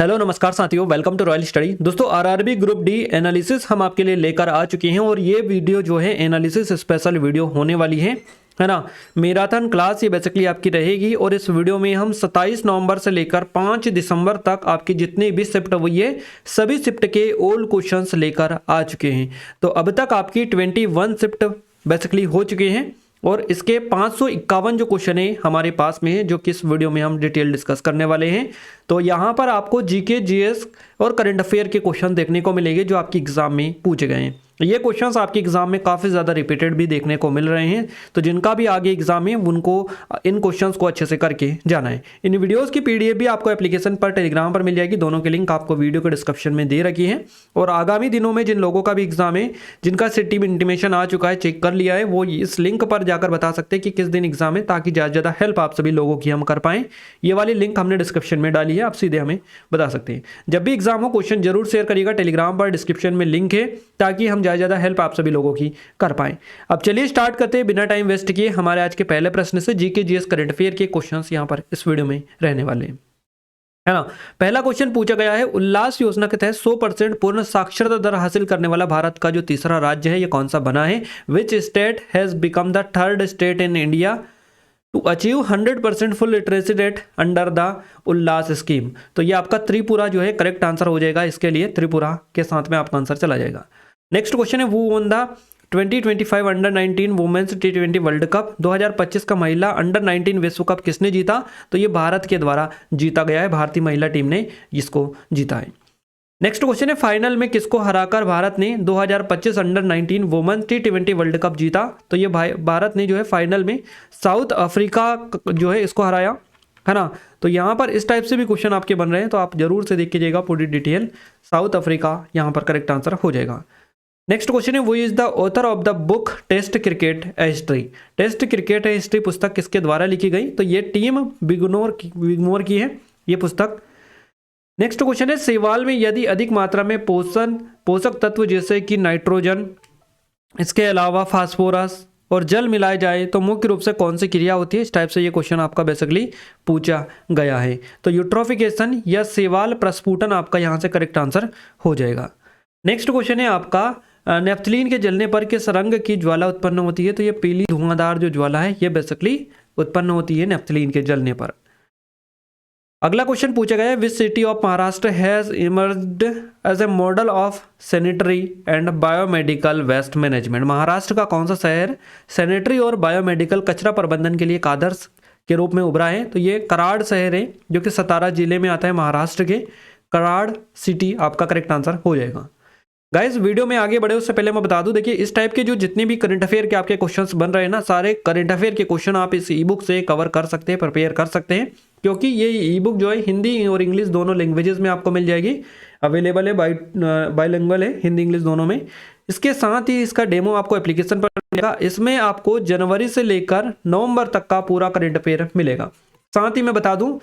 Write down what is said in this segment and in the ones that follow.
Hello नमस्कार साथियों, welcome to royal study. दोस्तों आरआरबी ग्रुप डी एनालिसिस हम आपके लिए लेकर आ चुके हैं और ये वीडियो जो है एनालिसिस स्पेशल वीडियो होने वाली है ना। मैराथन क्लास ये बेसिकली आपकी रहेगी और इस वीडियो में हम 27 नवंबर से लेकर 5 दिसंबर तक आपकी जितनी भी शिफ्ट हुई है सभी शिफ्ट के ओल्ड क्वेश्चंस लेकर आ चुके हैं। तो अब तक आपकी 21 शिफ्ट बेसिकली हो चुके हैं और इसके 551 जो क्वेश्चन है हमारे पास में है, जो कि इस वीडियो में हम डिटेल डिस्कस करने वाले हैं। तो यहाँ पर आपको जीके, जीएस और करंट अफेयर के क्वेश्चन देखने को मिलेंगे जो आपकी एग्जाम में पूछे गए हैं। ये क्वेश्चंस आपके एग्जाम में काफ़ी ज़्यादा रिपीटेड भी देखने को मिल रहे हैं, तो जिनका भी आगे एग्जाम है उनको इन क्वेश्चंस को अच्छे से करके जाना है। इन वीडियोस की पीडीएफ भी आपको एप्लीकेशन पर टेलीग्राम पर मिल जाएगी, दोनों के लिंक आपको वीडियो के डिस्क्रिप्शन में दे रखी है। और आगामी दिनों में जिन लोगों का भी एग्जाम है, जिनका सिटी में इंटीमेशन आ चुका है, चेक कर लिया है, वो इस लिंक पर जाकर बता सकते हैं कि किस दिन एग्जाम है, ताकि ज़्यादा ज़्यादा हेल्प आप सभी लोगों की हम कर पाएँ। ये वाली लिंक हमने डिस्क्रिप्शन में डाली है, आप सीधे हमें बता सकते हैं। जब भी एग्जाम हो क्वेश्चन जरूर शेयर करिएगा, टेलीग्राम पर डिस्क्रिप्शन में लिंक है, ताकि हम ज़्यादा ज़्यादा हेल्प आप सभी लोगों की कर पाएं। अब चलिए स्टार्ट करते हैं बिना टाइम वेस्ट किए हमारे आज के पहले प्रश्न से। जीके, जीएस, करंट अफेयर के क्वेश्चंस यहां पर इस वीडियो में रहने वाले हैं, है ना। पहला क्वेश्चन पूछा गया है, उल्लास योजना के तहत 100% पूर्ण साक्षरता दर हासिल करने वाला भारत का जो तीसरा राज्य है ये कौन सा बना है। Which state has become the third state in India to achieve 100% full literacy rate under the Ullas scheme. तो ये आपका त्रिपुरा जो है करेक्ट आंसर हो जाएगा। इसके लिए त्रिपुरा के साथ में आपका आंसर चला जाएगा। नेक्स्ट क्वेश्चन है, who won the 2025 under 19 women's T20 world cup 2025 का महिला अंडर 19 विश्व कप किसने जीता। तो ये भारत के द्वारा जीता गया है, भारतीय महिला टीम ने इसको जीता है। नेक्स्ट क्वेश्चन है, फाइनल में किसको हराकर भारत ने 2025 under 19 women's T20 world cup जीता। तो ये भारत ने जो है फाइनल में साउथ अफ्रीका जो है इसको हराया, है ना। तो यहाँ पर इस टाइप से भी क्वेश्चन आपके बन रहे हैं, तो आप जरूर से देख लीजिएगा पूरी डिटेल। साउथ अफ्रीका यहाँ पर करेक्ट आंसर हो जाएगा। नेक्स्ट क्वेश्चन है, who is the author of the book test cricket a history. Test cricket a history पुस्तक किसके द्वारा लिखी गई। तो ये टीम विगमोर की है ये पुस्तक। नेक्स्ट क्वेश्चन है, शैवाल में यदि अधिक मात्रा में पोषक तत्व जैसे कि नाइट्रोजन, इसके अलावा फास्फोरस और जल मिलाए जाए तो मुख्य रूप से कौन सी क्रिया होती है। इस टाइप से ये क्वेश्चन आपका बेसिकली पूछा गया है। तो यूट्रोफिकेशन या शैवाल प्रस्फुटन आपका यहाँ से करेक्ट आंसर हो जाएगा। नेक्स्ट क्वेश्चन है आपका, नेफ्थलीन के जलने पर किस रंग की ज्वाला उत्पन्न होती है। तो ये पीली धुआंधार जो ज्वाला है ये बेसिकली उत्पन्न होती है नेफ्थलीन के जलने पर। अगला क्वेश्चन पूछा गया है, which city of Maharashtra has emerged as a model of sanitary and biomedical waste management. Maharashtra का कौन सा शहर सैनिटरी और बायोमेडिकल कचरा प्रबंधन के लिए एक आदर्श के रूप में उभरा है। तो ये कराड़ शहर है जो कि सतारा जिले में आता है, महाराष्ट्र के कराड़ सिटी आपका करेक्ट आंसर हो जाएगा। गाइस वीडियो में आगे बढ़े उससे पहले मैं बता दूं, देखिए इस टाइप के जो जितने भी करंट अफेयर के आपके क्वेश्चंस बन रहे हैं ना, सारे करंट अफेयर के क्वेश्चन आप इस ई बुक से कवर कर सकते हैं, प्रिपेयर कर सकते हैं, क्योंकि ये ई बुक जो है हिंदी और इंग्लिश दोनों लैंग्वेजेस में आपको मिल जाएगी। अवेलेबल है, बाइलिंगुअल है, हिंदी इंग्लिश दोनों में। इसके साथ ही इसका डेमो आपको एप्लीकेशन पर मिलेगा। इसमें आपको जनवरी से लेकर नवंबर तक का पूरा करंट अफेयर मिलेगा। साथ ही मैं बता दूं,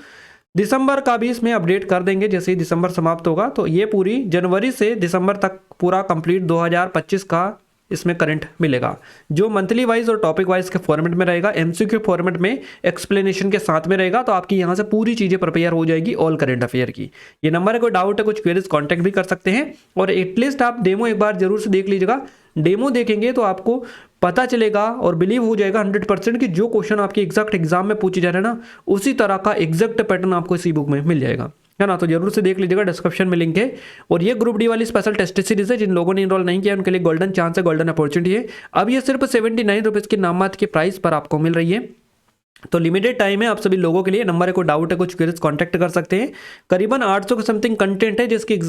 दिसंबर का भी इसमें अपडेट कर देंगे जैसे ही दिसंबर समाप्त होगा। तो ये पूरी जनवरी से दिसंबर तक पूरा कंप्लीट 2025 का इसमें करंट मिलेगा, जो मंथली वाइज और टॉपिक वाइज के फॉर्मेट में रहेगा, एमसीक्यू फॉर्मेट में एक्सप्लेनेशन के साथ में रहेगा। तो आपकी यहाँ से पूरी चीज़ें प्रिपेयर हो जाएगी ऑल करंट अफेयर की। ये नंबर है, कोई डाउट है, कुछ क्वेरीज कॉन्टैक्ट भी कर सकते हैं। और एटलीस्ट आप डेमो एक बार जरूर से देख लीजिएगा। डेमो देखेंगे तो आपको पता चलेगा और बिलीव हो जाएगा 100% कि जो क्वेश्चन आपके एग्जैक्ट एग्जाम में पूछे जा रहे हैं ना, उसी तरह का एग्जैक्ट पैटर्न आपको इसी बुक में मिल जाएगा, है ना। तो जरूर से देख लीजिएगा, डिस्क्रिप्शन में लिंक है। और ये ग्रुप डी वाली स्पेशल टेस्ट सीरीज है, जिन लोगों ने इनरोल नहीं किया उनके लिए गोल्डन चांस है, गोल्डन अपॉर्चुनिटी है। अब ये सिर्फ 79 रुपीज़ की नाममात्र के प्राइस पर आपको मिल रही है। तो लिमिटेड टाइम है आप सभी लोगों के लिए। नंबर है, कोई डाउट है, कुछ क्वेरीज कांटेक्ट कर सकते हैं। करीबन 800 के समथिंग कंटेंट है, जिसकी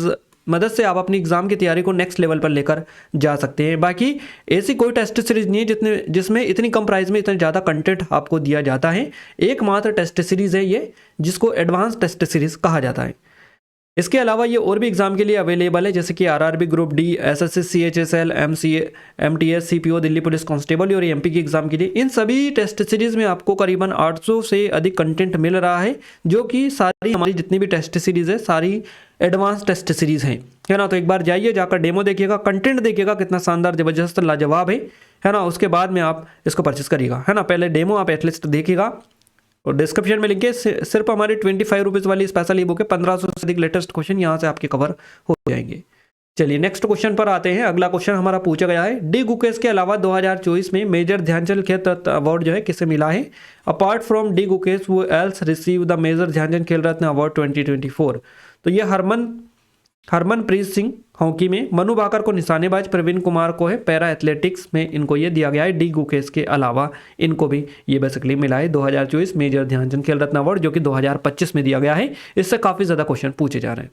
मदद से आप अपनी एग्जाम की तैयारी को नेक्स्ट लेवल पर लेकर जा सकते हैं। बाकी ऐसी कोई टेस्ट सीरीज नहीं है जिसमें इतनी कम प्राइस में इतना ज़्यादा कंटेंट आपको दिया जाता है। एकमात्र टेस्ट सीरीज है ये, जिसको एडवांस टेस्ट सीरीज कहा जाता है। इसके अलावा ये और भी एग्जाम के लिए अवेलेबल है, जैसे कि RRB group D, SSC, CHSL, MTS, CPO, Delhi police constable और एमपी के एग्जाम के लिए। इन सभी टेस्ट सीरीज में आपको करीबन 800 से अधिक कंटेंट मिल रहा है, जो कि सारी हमारी जितनी भी टेस्ट सीरीज है सारी एडवांस टेस्ट सीरीज है ना। तो एक बार जाइए, जाकर डेमो देखिएगा, कंटेंट देखिएगा, कितना शानदार जबरदस्त लाजवाब है ना। उसके बाद में आप इसको परचेस करिएगा, है ना। पहले डेमो आप एटलीस्ट देखिएगा, और डिस्क्रिप्शन में लिंक है, सिर्फ हमारी 25 रुपीज़ वाली स्पेशल ई बुक है, 1500 से अधिक लेटेस्ट क्वेश्चन यहाँ से आपके कवर हो जाएंगे। चलिए नेक्स्ट क्वेश्चन पर आते हैं। अगला क्वेश्चन हमारा पूछा गया है, डी गुकेश के अलावा 2024 में मेजर ध्यानचंद खेल रत्न अवार्ड जो है किसे मिला है? Apart from D Gukesh who else receive the major Dhyanchand Khel Ratna award 2024? तो ये हरमनप्रीत सिंह हॉकी में, मनु भाकर को निशानेबाज, प्रवीण कुमार को है पैरा एथलेटिक्स में, इनको ये दिया गया है। डी गुकेश के अलावा इनको भी ये बेसिकली मिला है 2024 मेजर ध्यानचंद खेल रत्न अवार्ड, जो कि 2025 में दिया गया है। इससे काफ़ी ज़्यादा क्वेश्चन पूछे जा रहे हैं।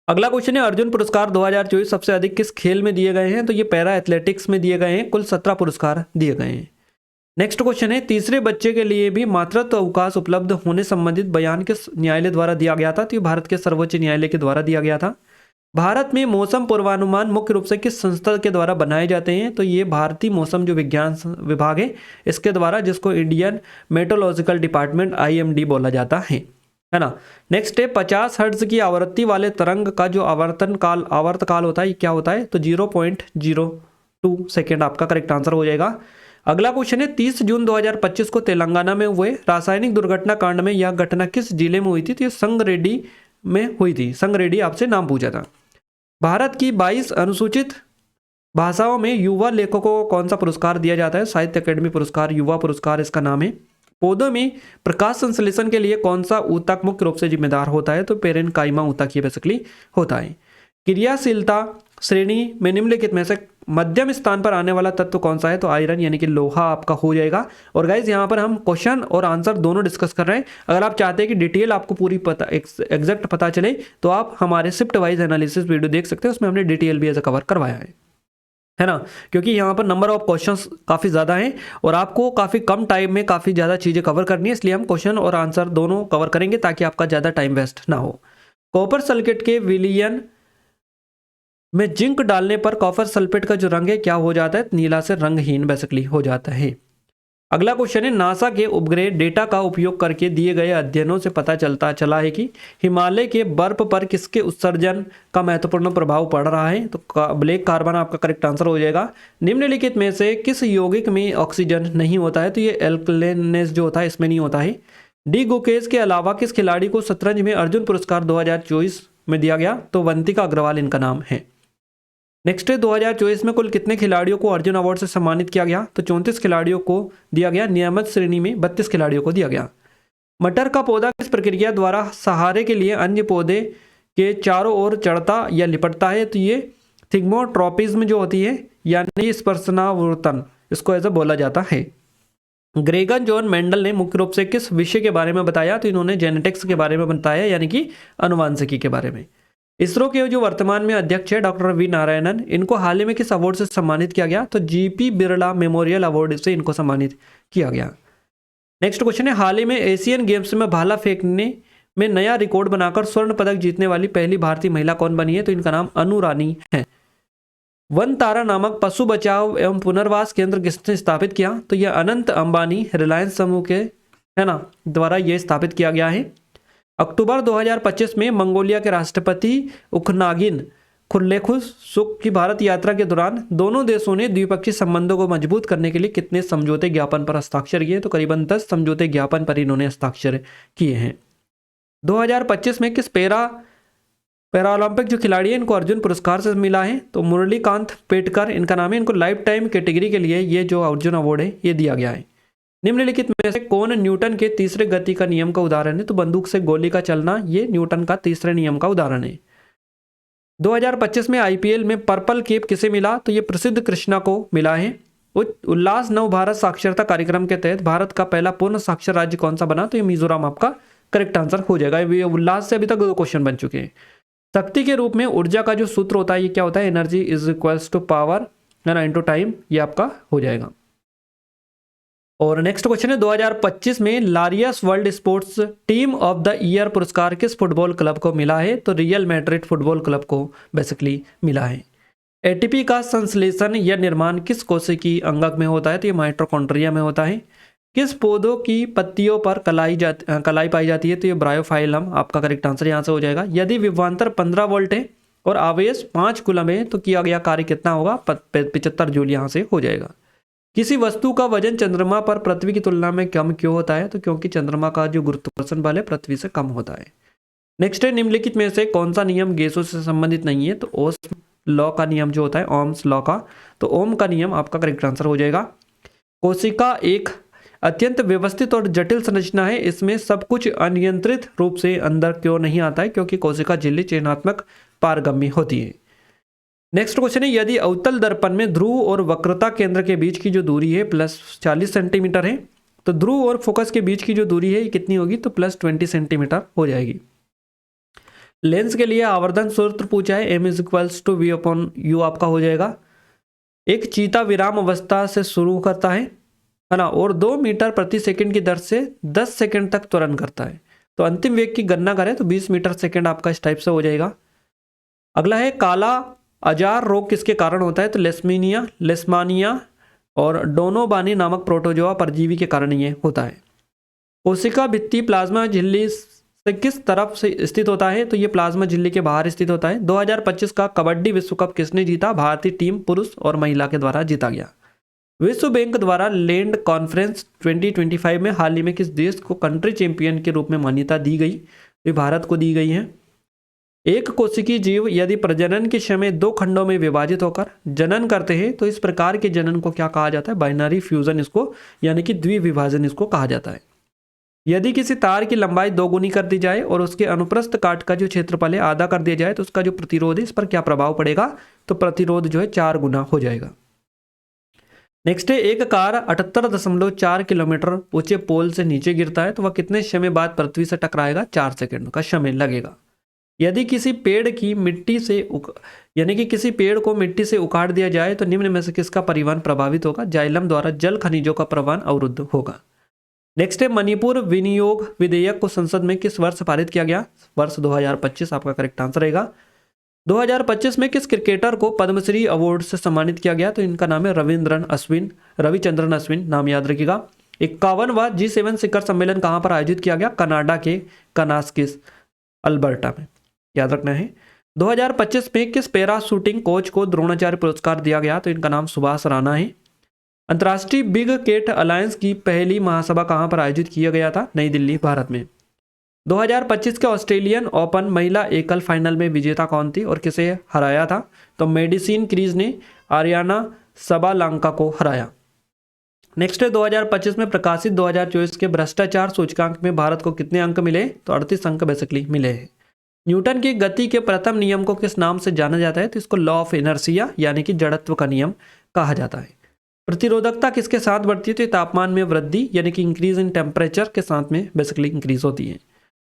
अगला क्वेश्चन है, अर्जुन पुरस्कार 2024 सबसे अधिक किस खेल में दिए गए हैं? तो ये पैरा एथलेटिक्स में दिए गए हैं, कुल 17 पुरस्कार दिए गए हैं। नेक्स्ट क्वेश्चन है, तीसरे बच्चे के लिए भी मातृत्व अवकाश उपलब्ध होने संबंधित बयान किस न्यायालय द्वारा दिया गया था? तो ये भारत के सर्वोच्च न्यायालय के द्वारा दिया गया था। भारत में मौसम पूर्वानुमान मुख्य रूप से किस संस्था के द्वारा बनाए जाते हैं? तो ये भारतीय मौसम जो विज्ञान विभाग है इसके द्वारा, जिसको इंडियन मेट्रोलॉजिकल डिपार्टमेंट IMD बोला जाता है ना। नेक्स्ट है, 50 हर्ट्ज की आवृत्ति वाले तरंग का जो आवर्तकाल होता है ये क्या होता है? तो 0.02 सेकेंड आपका करेक्ट आंसर हो जाएगा। अगला क्वेश्चन है, 30 जून 2025 को तेलंगाना में हुए रासायनिक दुर्घटना कांड में यह घटना किस जिले में हुई थी? तो ये संगरेड्डी में हुई थी। संगरेड्डी आपसे नाम पूछा था। भारत की 22 अनुसूचित भाषाओं में युवा लेखकों को कौन सा पुरस्कार दिया जाता है? साहित्य अकेडमी पुरस्कार, युवा पुरस्कार इसका नाम है। पौधों में प्रकाश संश्लेषण के लिए कौन सा ऊतक मुख्य रूप से जिम्मेदार होता है? तो पेरेनकाइमा ऊतक ये बेसिकली होता है। क्रियाशीलता श्रेणी में निम्नलिखित में से मध्यम स्थान पर आने वाला तत्व कौन सा है? तो आयरन यानी कि लोहा आपका हो जाएगा। और गाइज यहाँ पर हम क्वेश्चन और आंसर दोनों डिस्कस कर रहे हैं। अगर आप चाहते हैं कि डिटेल आपको पूरी पता एग्जैक्ट पता चले तो आप हमारे शिफ्ट वाइज एनालिसिस वीडियो देख सकते हैं, उसमें हमने डिटेल भी ऐसा कवर करवाया है ना। क्योंकि यहाँ पर नंबर ऑफ क्वेश्चंस काफ़ी ज़्यादा हैं और आपको काफ़ी कम टाइम में काफ़ी ज़्यादा चीज़ें कवर करनी है, इसलिए हम क्वेश्चन और आंसर दोनों कवर करेंगे ताकि आपका ज़्यादा टाइम वेस्ट ना हो। कॉपर सल्फेट के विलयन में जिंक डालने पर कॉपर सल्फेट का जो रंग है क्या हो जाता है? नीला से रंगहीन बेसिकली हो जाता है। अगला क्वेश्चन है, नासा के उपग्रह डेटा का उपयोग करके दिए गए अध्ययनों से पता चला है कि हिमालय के बर्फ पर किसके उत्सर्जन का महत्वपूर्ण प्रभाव पड़ रहा है? तो ब्लैक कार्बन आपका करेक्ट आंसर हो जाएगा। निम्नलिखित में से किस यौगिक में ऑक्सीजन नहीं होता है? तो ये एल्कलेनेस जो होता है इसमें नहीं होता है। डी गुकेश के अलावा किस खिलाड़ी को शतरंज में अर्जुन पुरस्कार 2024 में दिया गया? तो वंतिका अग्रवाल इनका नाम है। नेक्स्ट है, 2024 में कुल कितने खिलाड़ियों को अर्जुन अवार्ड से सम्मानित किया गया? तो 34 खिलाड़ियों को दिया गया। नियमित श्रेणी में 32 खिलाड़ियों को दिया गया। मटर का पौधा किस प्रक्रिया द्वारा सहारे के लिए अन्य पौधे के चारों ओर चढ़ता या लिपटता है? तो ये थिग्मोट्रोपिज्म जो होती है यानी स्पर्शनावर्तन, इसको ऐसा बोला जाता है। ग्रेगन जॉन मेंडल ने मुख्य रूप से किस विषय के बारे में बताया? तो इन्होंने जेनेटिक्स के बारे में बताया, यानी कि अनुवांशिकी के बारे में। इसरो के जो वर्तमान में अध्यक्ष है डॉक्टर वी नारायणन, इनको हाल ही में किस अवार्ड से सम्मानित किया गया? तो GP बिरला मेमोरियल अवार्ड से इनको सम्मानित किया गया। नेक्स्ट क्वेश्चन है, हाल ही में एशियन गेम्स में भाला फेंकने में नया रिकॉर्ड बनाकर स्वर्ण पदक जीतने वाली पहली भारतीय महिला कौन बनी है? तो इनका नाम अनु रानी है। वन तारा नामक पशु बचाव एवं पुनर्वास केंद्र किसने स्थापित किया? तो यह अनंत अंबानी रिलायंस समूह के है ना द्वारा यह स्थापित किया गया है। अक्टूबर 2025 में मंगोलिया के राष्ट्रपति उखनागिन खुल्लेखुसुक की भारत यात्रा के दौरान दोनों देशों ने द्विपक्षीय संबंधों को मजबूत करने के लिए कितने समझौते ज्ञापन पर हस्ताक्षर किए? तो करीबन 10 समझौते ज्ञापन पर इन्होंने हस्ताक्षर किए हैं। 2025 में किस पैरालंपिक जो खिलाड़ी है इनको अर्जुन पुरस्कार से मिला है? तो मुरलीकांत पेटकर इनका नाम है। इनको लाइफ टाइम कैटेगरी के लिए ये जो अर्जुन अवार्ड है ये दिया गया है। निम्नलिखित में से कौन न्यूटन के तीसरे गति का नियम का उदाहरण है? तो बंदूक से गोली का चलना ये न्यूटन का तीसरे नियम का उदाहरण है। 2025 में IPL में पर्पल केप किसे मिला? तो ये प्रसिद्ध कृष्णा को मिला है। उल्लास नव भारत साक्षरता कार्यक्रम के तहत भारत का पहला पूर्ण साक्षर राज्य कौन सा बना? तो ये मिजोरम आपका करेक्ट आंसर हो जाएगा। ये उल्लास से अभी तक 2 क्वेश्चन बन चुके हैं। शक्ति के रूप में ऊर्जा का जो सूत्र होता है ये क्या होता है? Energy is equals to power है ना इंटू टाइम, ये आपका हो जाएगा। और नेक्स्ट क्वेश्चन है, 2025 में Laureus world sports team of the year पुरस्कार किस फुटबॉल क्लब को मिला है? तो रियल मैड्रिड फुटबॉल क्लब को बेसिकली मिला है। ATP का संश्लेषण या निर्माण किस कोशिकीय अंगक में होता है? तो ये माइटोकॉन्ड्रिया में होता है। किस पौधों की पत्तियों पर कलाई पाई जाती है? तो ये ब्रायोफाइलम आपका करेक्ट आंसर यहाँ से हो जाएगा। यदि विभवांतर 15 वोल्ट है और आवेश 5 कूलम है तो किया गया कार्य कितना होगा? 75 जूल यहाँ से हो जाएगा। किसी वस्तु का वजन चंद्रमा पर पृथ्वी की तुलना में कम क्यों होता है? तो क्योंकि चंद्रमा का जो गुरुत्वाकर्षण बल है पृथ्वी से कम होता है। नेक्स्ट है, निम्नलिखित में से कौन सा नियम गैसों से संबंधित नहीं है? तो ओम्स लॉ का नियम जो होता है, ओम्स लॉ का, तो ओम का नियम आपका करेक्ट आंसर हो जाएगा। कोशिका एक अत्यंत व्यवस्थित और जटिल संरचना है, इसमें सब कुछ अनियंत्रित रूप से अंदर क्यों नहीं आता है? क्योंकि कोशिका झिल्ली चयनात्मक पारगम्य होती है। नेक्स्ट क्वेश्चन है, यदि अवतल दर्पण में ध्रुव और वक्रता केंद्र के बीच की जो दूरी है +40 सेंटीमीटर है, तो ध्रुव और फोकस के बीच की जो दूरी है ये कितनी होगी? तो +20 सेंटीमीटर हो जाएगी। लेंस के लिए आवर्धन सूत्र पूछा है, m = v/u आपका हो जाएगा। एक चीता विराम अवस्था से शुरू करता है ना, और 2 मीटर प्रति सेकंड की दर से 10 सेकंड तक त्वरण करता है। तो अंतिम वेग की गणना करें तो 20 मीटर सेकंड आपका इस टाइप से हो जाएगा। अगला है, काला अजार रोग किसके कारण होता है? तो लेस्मानिया और डोनोबानी नामक प्रोटोजोआ परजीवी के कारण ये होता है। कोशिका भित्ति प्लाज्मा झिल्ली से किस तरफ से स्थित होता है? तो ये प्लाज्मा झिल्ली के बाहर स्थित होता है। 2025 का कबड्डी विश्व कप किसने जीता? भारतीय टीम पुरुष और महिला के द्वारा जीता गया। विश्व बैंक द्वारा लैंड कॉन्फ्रेंस 2025 में हाल ही में किस देश को कंट्री चैंपियन के रूप में मान्यता दी गई? तो भारत को दी गई है। एक कोशिकीय जीव यदि प्रजनन के समय 2 खंडों में विभाजित होकर जनन करते हैं तो इस प्रकार के जनन को क्या कहा जाता है? बाइनरी फ्यूजन इसको, यानी कि द्विविभाजन इसको कहा जाता है। यदि किसी तार की लंबाई 2 गुनी कर दी जाए और उसके अनुप्रस्थ काट का जो क्षेत्रफल है आधा कर दिया जाए तो उसका जो प्रतिरोध है इस पर क्या प्रभाव पड़ेगा? तो प्रतिरोध जो है 4 गुना हो जाएगा। नेक्स्ट है, एक कार 78.4 किलोमीटर ऊंचे पोल से नीचे गिरता है तो वह कितने समय बाद पृथ्वी से टकराएगा? 4 सेकंड का समय लगेगा। यदि किसी पेड़ की मिट्टी से यानी कि किसी पेड़ को मिट्टी से उखाड़ दिया जाए तो निम्न में से किसका परिवहन प्रभावित होगा? जाइलम द्वारा जल खनिजों का परिवहन अवरुद्ध होगा। नेक्स्ट है, मणिपुर विनियोग विधेयक को संसद में किस वर्ष पारित किया गया? वर्ष 2025 आपका करेक्ट आंसर रहेगा। 2025 में किस क्रिकेटर को पद्मश्री अवार्ड से सम्मानित किया गया? तो इनका नाम है रविचंद्रन अश्विन, नाम याद रखिएगा। 51वां G7 शिखर सम्मेलन कहां पर आयोजित किया गया? कनाडा के कनास्किस अल्बर्टा में, याद रखना है। 2025 में किस पैरा शूटिंग कोच को द्रोणाचार्य पुरस्कार दिया गया? तो इनका नाम सुभाष राणा है। अंतर्राष्ट्रीय बिग कैट अलायंस की पहली महासभा कहां पर आयोजित किया गया था? नई दिल्ली, भारत में। 2025 के ऑस्ट्रेलियन ओपन महिला एकल फाइनल में विजेता कौन थी और किसे हराया था? तो मेडिसिन क्रीज ने आरियाना सबालांका को हराया। नेक्स्ट है, 2025 में प्रकाशित 2024 के भ्रष्टाचार सूचकांक में भारत को कितने अंक मिले? तो 38 अंक बेसिकली मिले हैं। न्यूटन की गति के प्रथम नियम को किस नाम से जाना जाता है? तो इसको लॉ ऑफ इनर्शिया यानी कि जड़त्व का नियम कहा जाता है। प्रतिरोधकता किसके साथ बढ़ती है? तो तापमान में वृद्धि यानी कि इंक्रीज इन टेम्परेचर के साथ में बेसिकली इंक्रीज होती है।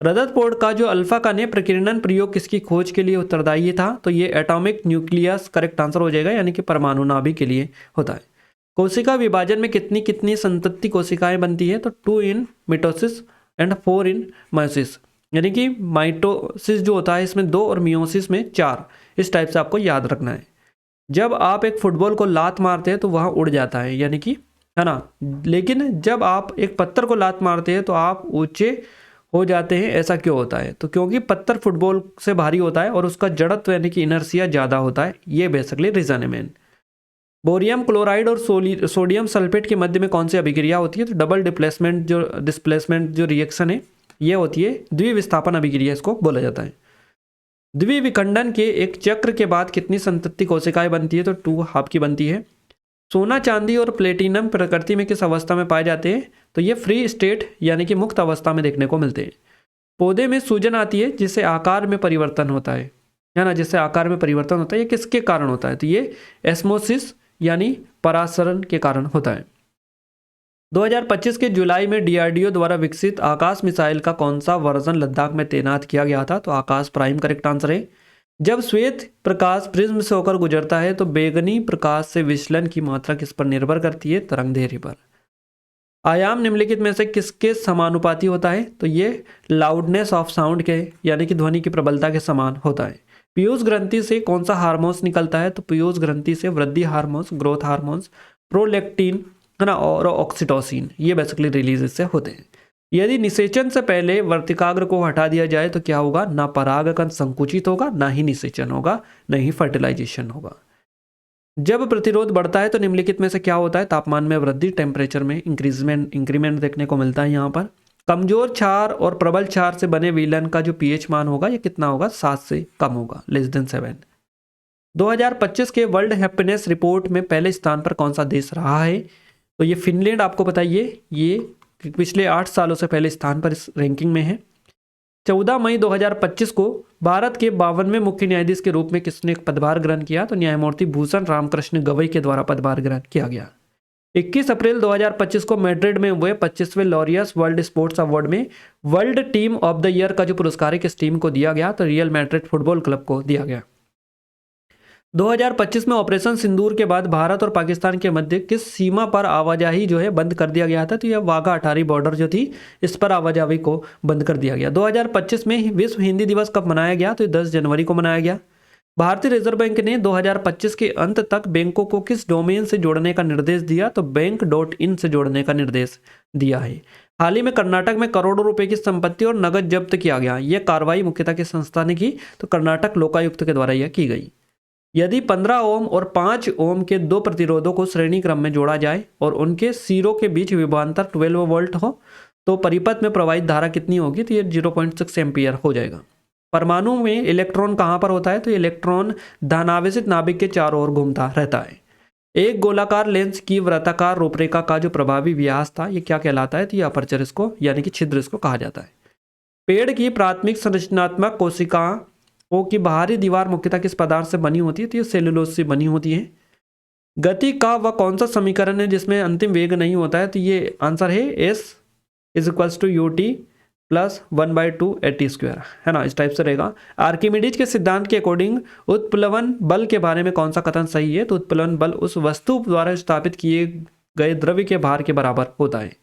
रदरफोर्ड का जो अल्फा का ने प्रकीर्णन प्रयोग किसकी खोज के लिए उत्तरदायी था? तो ये एटॉमिक न्यूक्लियस करेक्ट आंसर हो जाएगा, यानी कि परमाणु नाभिक के लिए होता है। कोशिका विभाजन में कितनी कितनी संतति कोशिकाएं बनती है? तो 2 इन मिटोसिस एंड 4 इन मायोसिस, यानी कि माइटोसिस जो होता है इसमें 2 और मियोसिस में 4, इस टाइप से आपको याद रखना है। जब आप एक फुटबॉल को लात मारते हैं तो वह उड़ जाता है, यानी कि है ना, लेकिन जब आप एक पत्थर को लात मारते हैं तो आप ऊंचे हो जाते हैं। ऐसा क्यों होता है? तो क्योंकि पत्थर फुटबॉल से भारी होता है और उसका जड़त्व यानी कि इनर्शिया ज़्यादा होता है। ये बेसिकली रीजन है मेन। बोरियम क्लोराइड और सोडियम सल्फेट के मध्य में कौन सी अभिक्रिया होती है? तो डबल डिस्प्लेसमेंट जो रिएक्शन है ये होती है द्विविस्थापन अभिक्रिया, इसको बोला जाता है। द्विविखंडन के एक चक्र के बाद कितनी संतति कोशिकाएं बनती है? तो 2 हाफ की बनती है। सोना, चांदी और प्लेटिनम प्रकृति में किस अवस्था में पाए जाते हैं? तो ये फ्री स्टेट यानी कि मुक्त अवस्था में देखने को मिलते हैं। पौधे में सूजन आती है जिससे आकार में परिवर्तन होता है ना, जिससे आकार में परिवर्तन होता है, ये किसके कारण होता है? तो ये एस्मोसिस यानी परासरण के कारण होता है। 2025 के जुलाई में डीआरडीओ द्वारा विकसित आकाश मिसाइल का कौन सा वर्जन लद्दाख में तैनात किया गया था? तो आकाश प्राइम करेक्ट आंसर है। जब श्वेत प्रकाश प्रिज्म से होकर गुजरता है तो बैगनी प्रकाश से विचलन की मात्रा किस पर निर्भर करती है? तरंगदैर्घ्य पर। आयाम निम्नलिखित में से किसके समानुपाती होता है? तो ये लाउडनेस ऑफ साउंड के यानी कि ध्वनि की प्रबलता के समान होता है। पीयूष ग्रंथि से कौन सा हार्मोन्स निकलता है? तो पीयूष ग्रंथि से वृद्धि हार्मोन्स, ग्रोथ हार्मोन्स, प्रोलैक्टिन है ना और ऑक्सीटोसिन, ये बेसिकली रिलीज इससे होते हैं। यदि निषेचन से पहले वर्तिकाग्र को हटा दिया जाए तो क्या होगा? ना परागकण संकुचित होगा, ना ही निषेचन होगा, ना ही फर्टिलाइजेशन होगा। जब प्रतिरोध बढ़ता है तो निम्नलिखित में से क्या होता है? तापमान में वृद्धि, टेम्परेचर में इंक्रीमेंट देखने को मिलता है यहाँ पर। कमजोर क्षार और प्रबल क्षार से बने विलयन का जो पीएच मान होगा ये कितना होगा? 7 से कम होगा, <7। 2025 के वर्ल्ड हैप्पीनेस रिपोर्ट में पहले स्थान पर कौन सा देश रहा है? तो ये फिनलैंड आपको बताइए, ये पिछले 8 सालों से पहले स्थान पर इस रैंकिंग में है। 14 मई 2025 को भारत के 52वें मुख्य न्यायाधीश के रूप में किसने पदभार ग्रहण किया? तो न्यायमूर्ति भूषण रामकृष्ण गवई के द्वारा पदभार ग्रहण किया गया। 21 अप्रैल 2025 को मैड्रिड में हुए 25वें लॉरियस वर्ल्ड स्पोर्ट्स अवार्ड में world team of the year का जो पुरस्कार है किस टीम को दिया गया? तो रियल मैड्रिड फुटबॉल क्लब को दिया गया। 2025 में ऑपरेशन सिंदूर के बाद भारत और पाकिस्तान के मध्य किस सीमा पर आवाजाही जो है बंद कर दिया गया था? तो यह वाघा अटारी बॉर्डर जो थी इस पर आवाजाही को बंद कर दिया गया। 2025 में विश्व हिंदी दिवस कब मनाया गया? तो 10 जनवरी को मनाया गया। भारतीय रिजर्व बैंक ने 2025 के अंत तक बैंकों को किस डोमेन से जोड़ने का निर्देश दिया? तो बैंक.in से जोड़ने का निर्देश दिया है। हाल ही में कर्नाटक में करोड़ों रुपए की संपत्ति और नकद जब्त किया गया। यह कार्रवाई मुख्यतः किस संस्था ने की? तो कर्नाटक लोकायुक्त के द्वारा यह की गई। यदि 15 ओम और 5 ओम के दो प्रतिरोधों को श्रेणी क्रम में जोड़ा जाए और उनके सिरों के बीच विभवांतर 12 वोल्ट हो तो परिपथ में प्रवाहित धारा कितनी होगी? तो ये 0.6 एम्पियर हो जाएगा। परमाणु में इलेक्ट्रॉन कहाँ पर होता है? तो इलेक्ट्रॉन धनावेशित नाभिक के चारों ओर घूमता रहता है। एक गोलाकार लेंस की वृत्ताकार रूपरेखा का जो प्रभावी व्यास था ये क्या कहलाता है? तो ये अपर्चर इसको यानी कि छिद्र इसको कहा जाता है। पेड़ की प्राथमिक संरचनात्मक कोशिकाओं की बाहरी दीवार मुख्यतः किस पदार्थ से बनी होती है? तो ये सेलुलोज से बनी होती है। गति का वह कौन सा समीकरण है जिसमें अंतिम वेग नहीं होता है? तो ये आंसर है S = ut + 1/2 at², है ना, इस टाइप से रहेगा। आर्किमिडीज के सिद्धांत के अकॉर्डिंग उत्प्लवन बल के बारे में कौन सा कथन सही है? तो उत्प्लवन बल उस वस्तु द्वारा स्थापित किए गए द्रव्य के भार के बराबर होता है।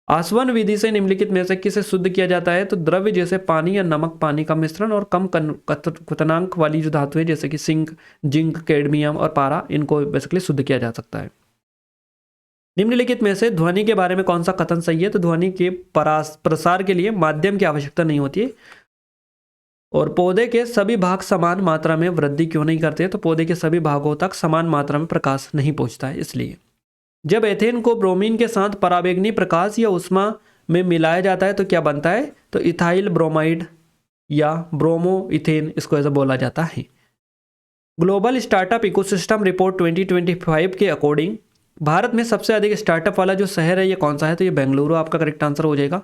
आसवन विधि से निम्नलिखित में से किसे शुद्ध किया जाता है? तो द्रव्य जैसे पानी या नमक पानी का मिश्रण और कम क्वथनांक वाली जो धातु है जैसे कि जिंक, कैडमियम और पारा, इनको बेसिकली शुद्ध किया जा सकता है। निम्नलिखित में से ध्वनि के बारे में कौन सा कथन सही है? तो ध्वनि के प्रसार के लिए माध्यम की आवश्यकता नहीं होती है। और पौधे के सभी भाग समान मात्रा में वृद्धि क्यों नहीं करते? तो पौधे के सभी भागों तक समान मात्रा में प्रकाश नहीं पहुंचता है इसलिए। जब एथेन को ब्रोमीन के साथ पराबैंगनी प्रकाश या उष्मा में मिलाया जाता है तो क्या बनता है? तो इथाइल ब्रोमाइड या ब्रोमो इथेन, इसको ऐसा बोला जाता है। ग्लोबल स्टार्टअप इकोसिस्टम रिपोर्ट 2025 के अकॉर्डिंग भारत में सबसे अधिक स्टार्टअप वाला जो शहर है ये कौन सा है? तो ये बेंगलुरु आपका करेक्ट आंसर हो जाएगा।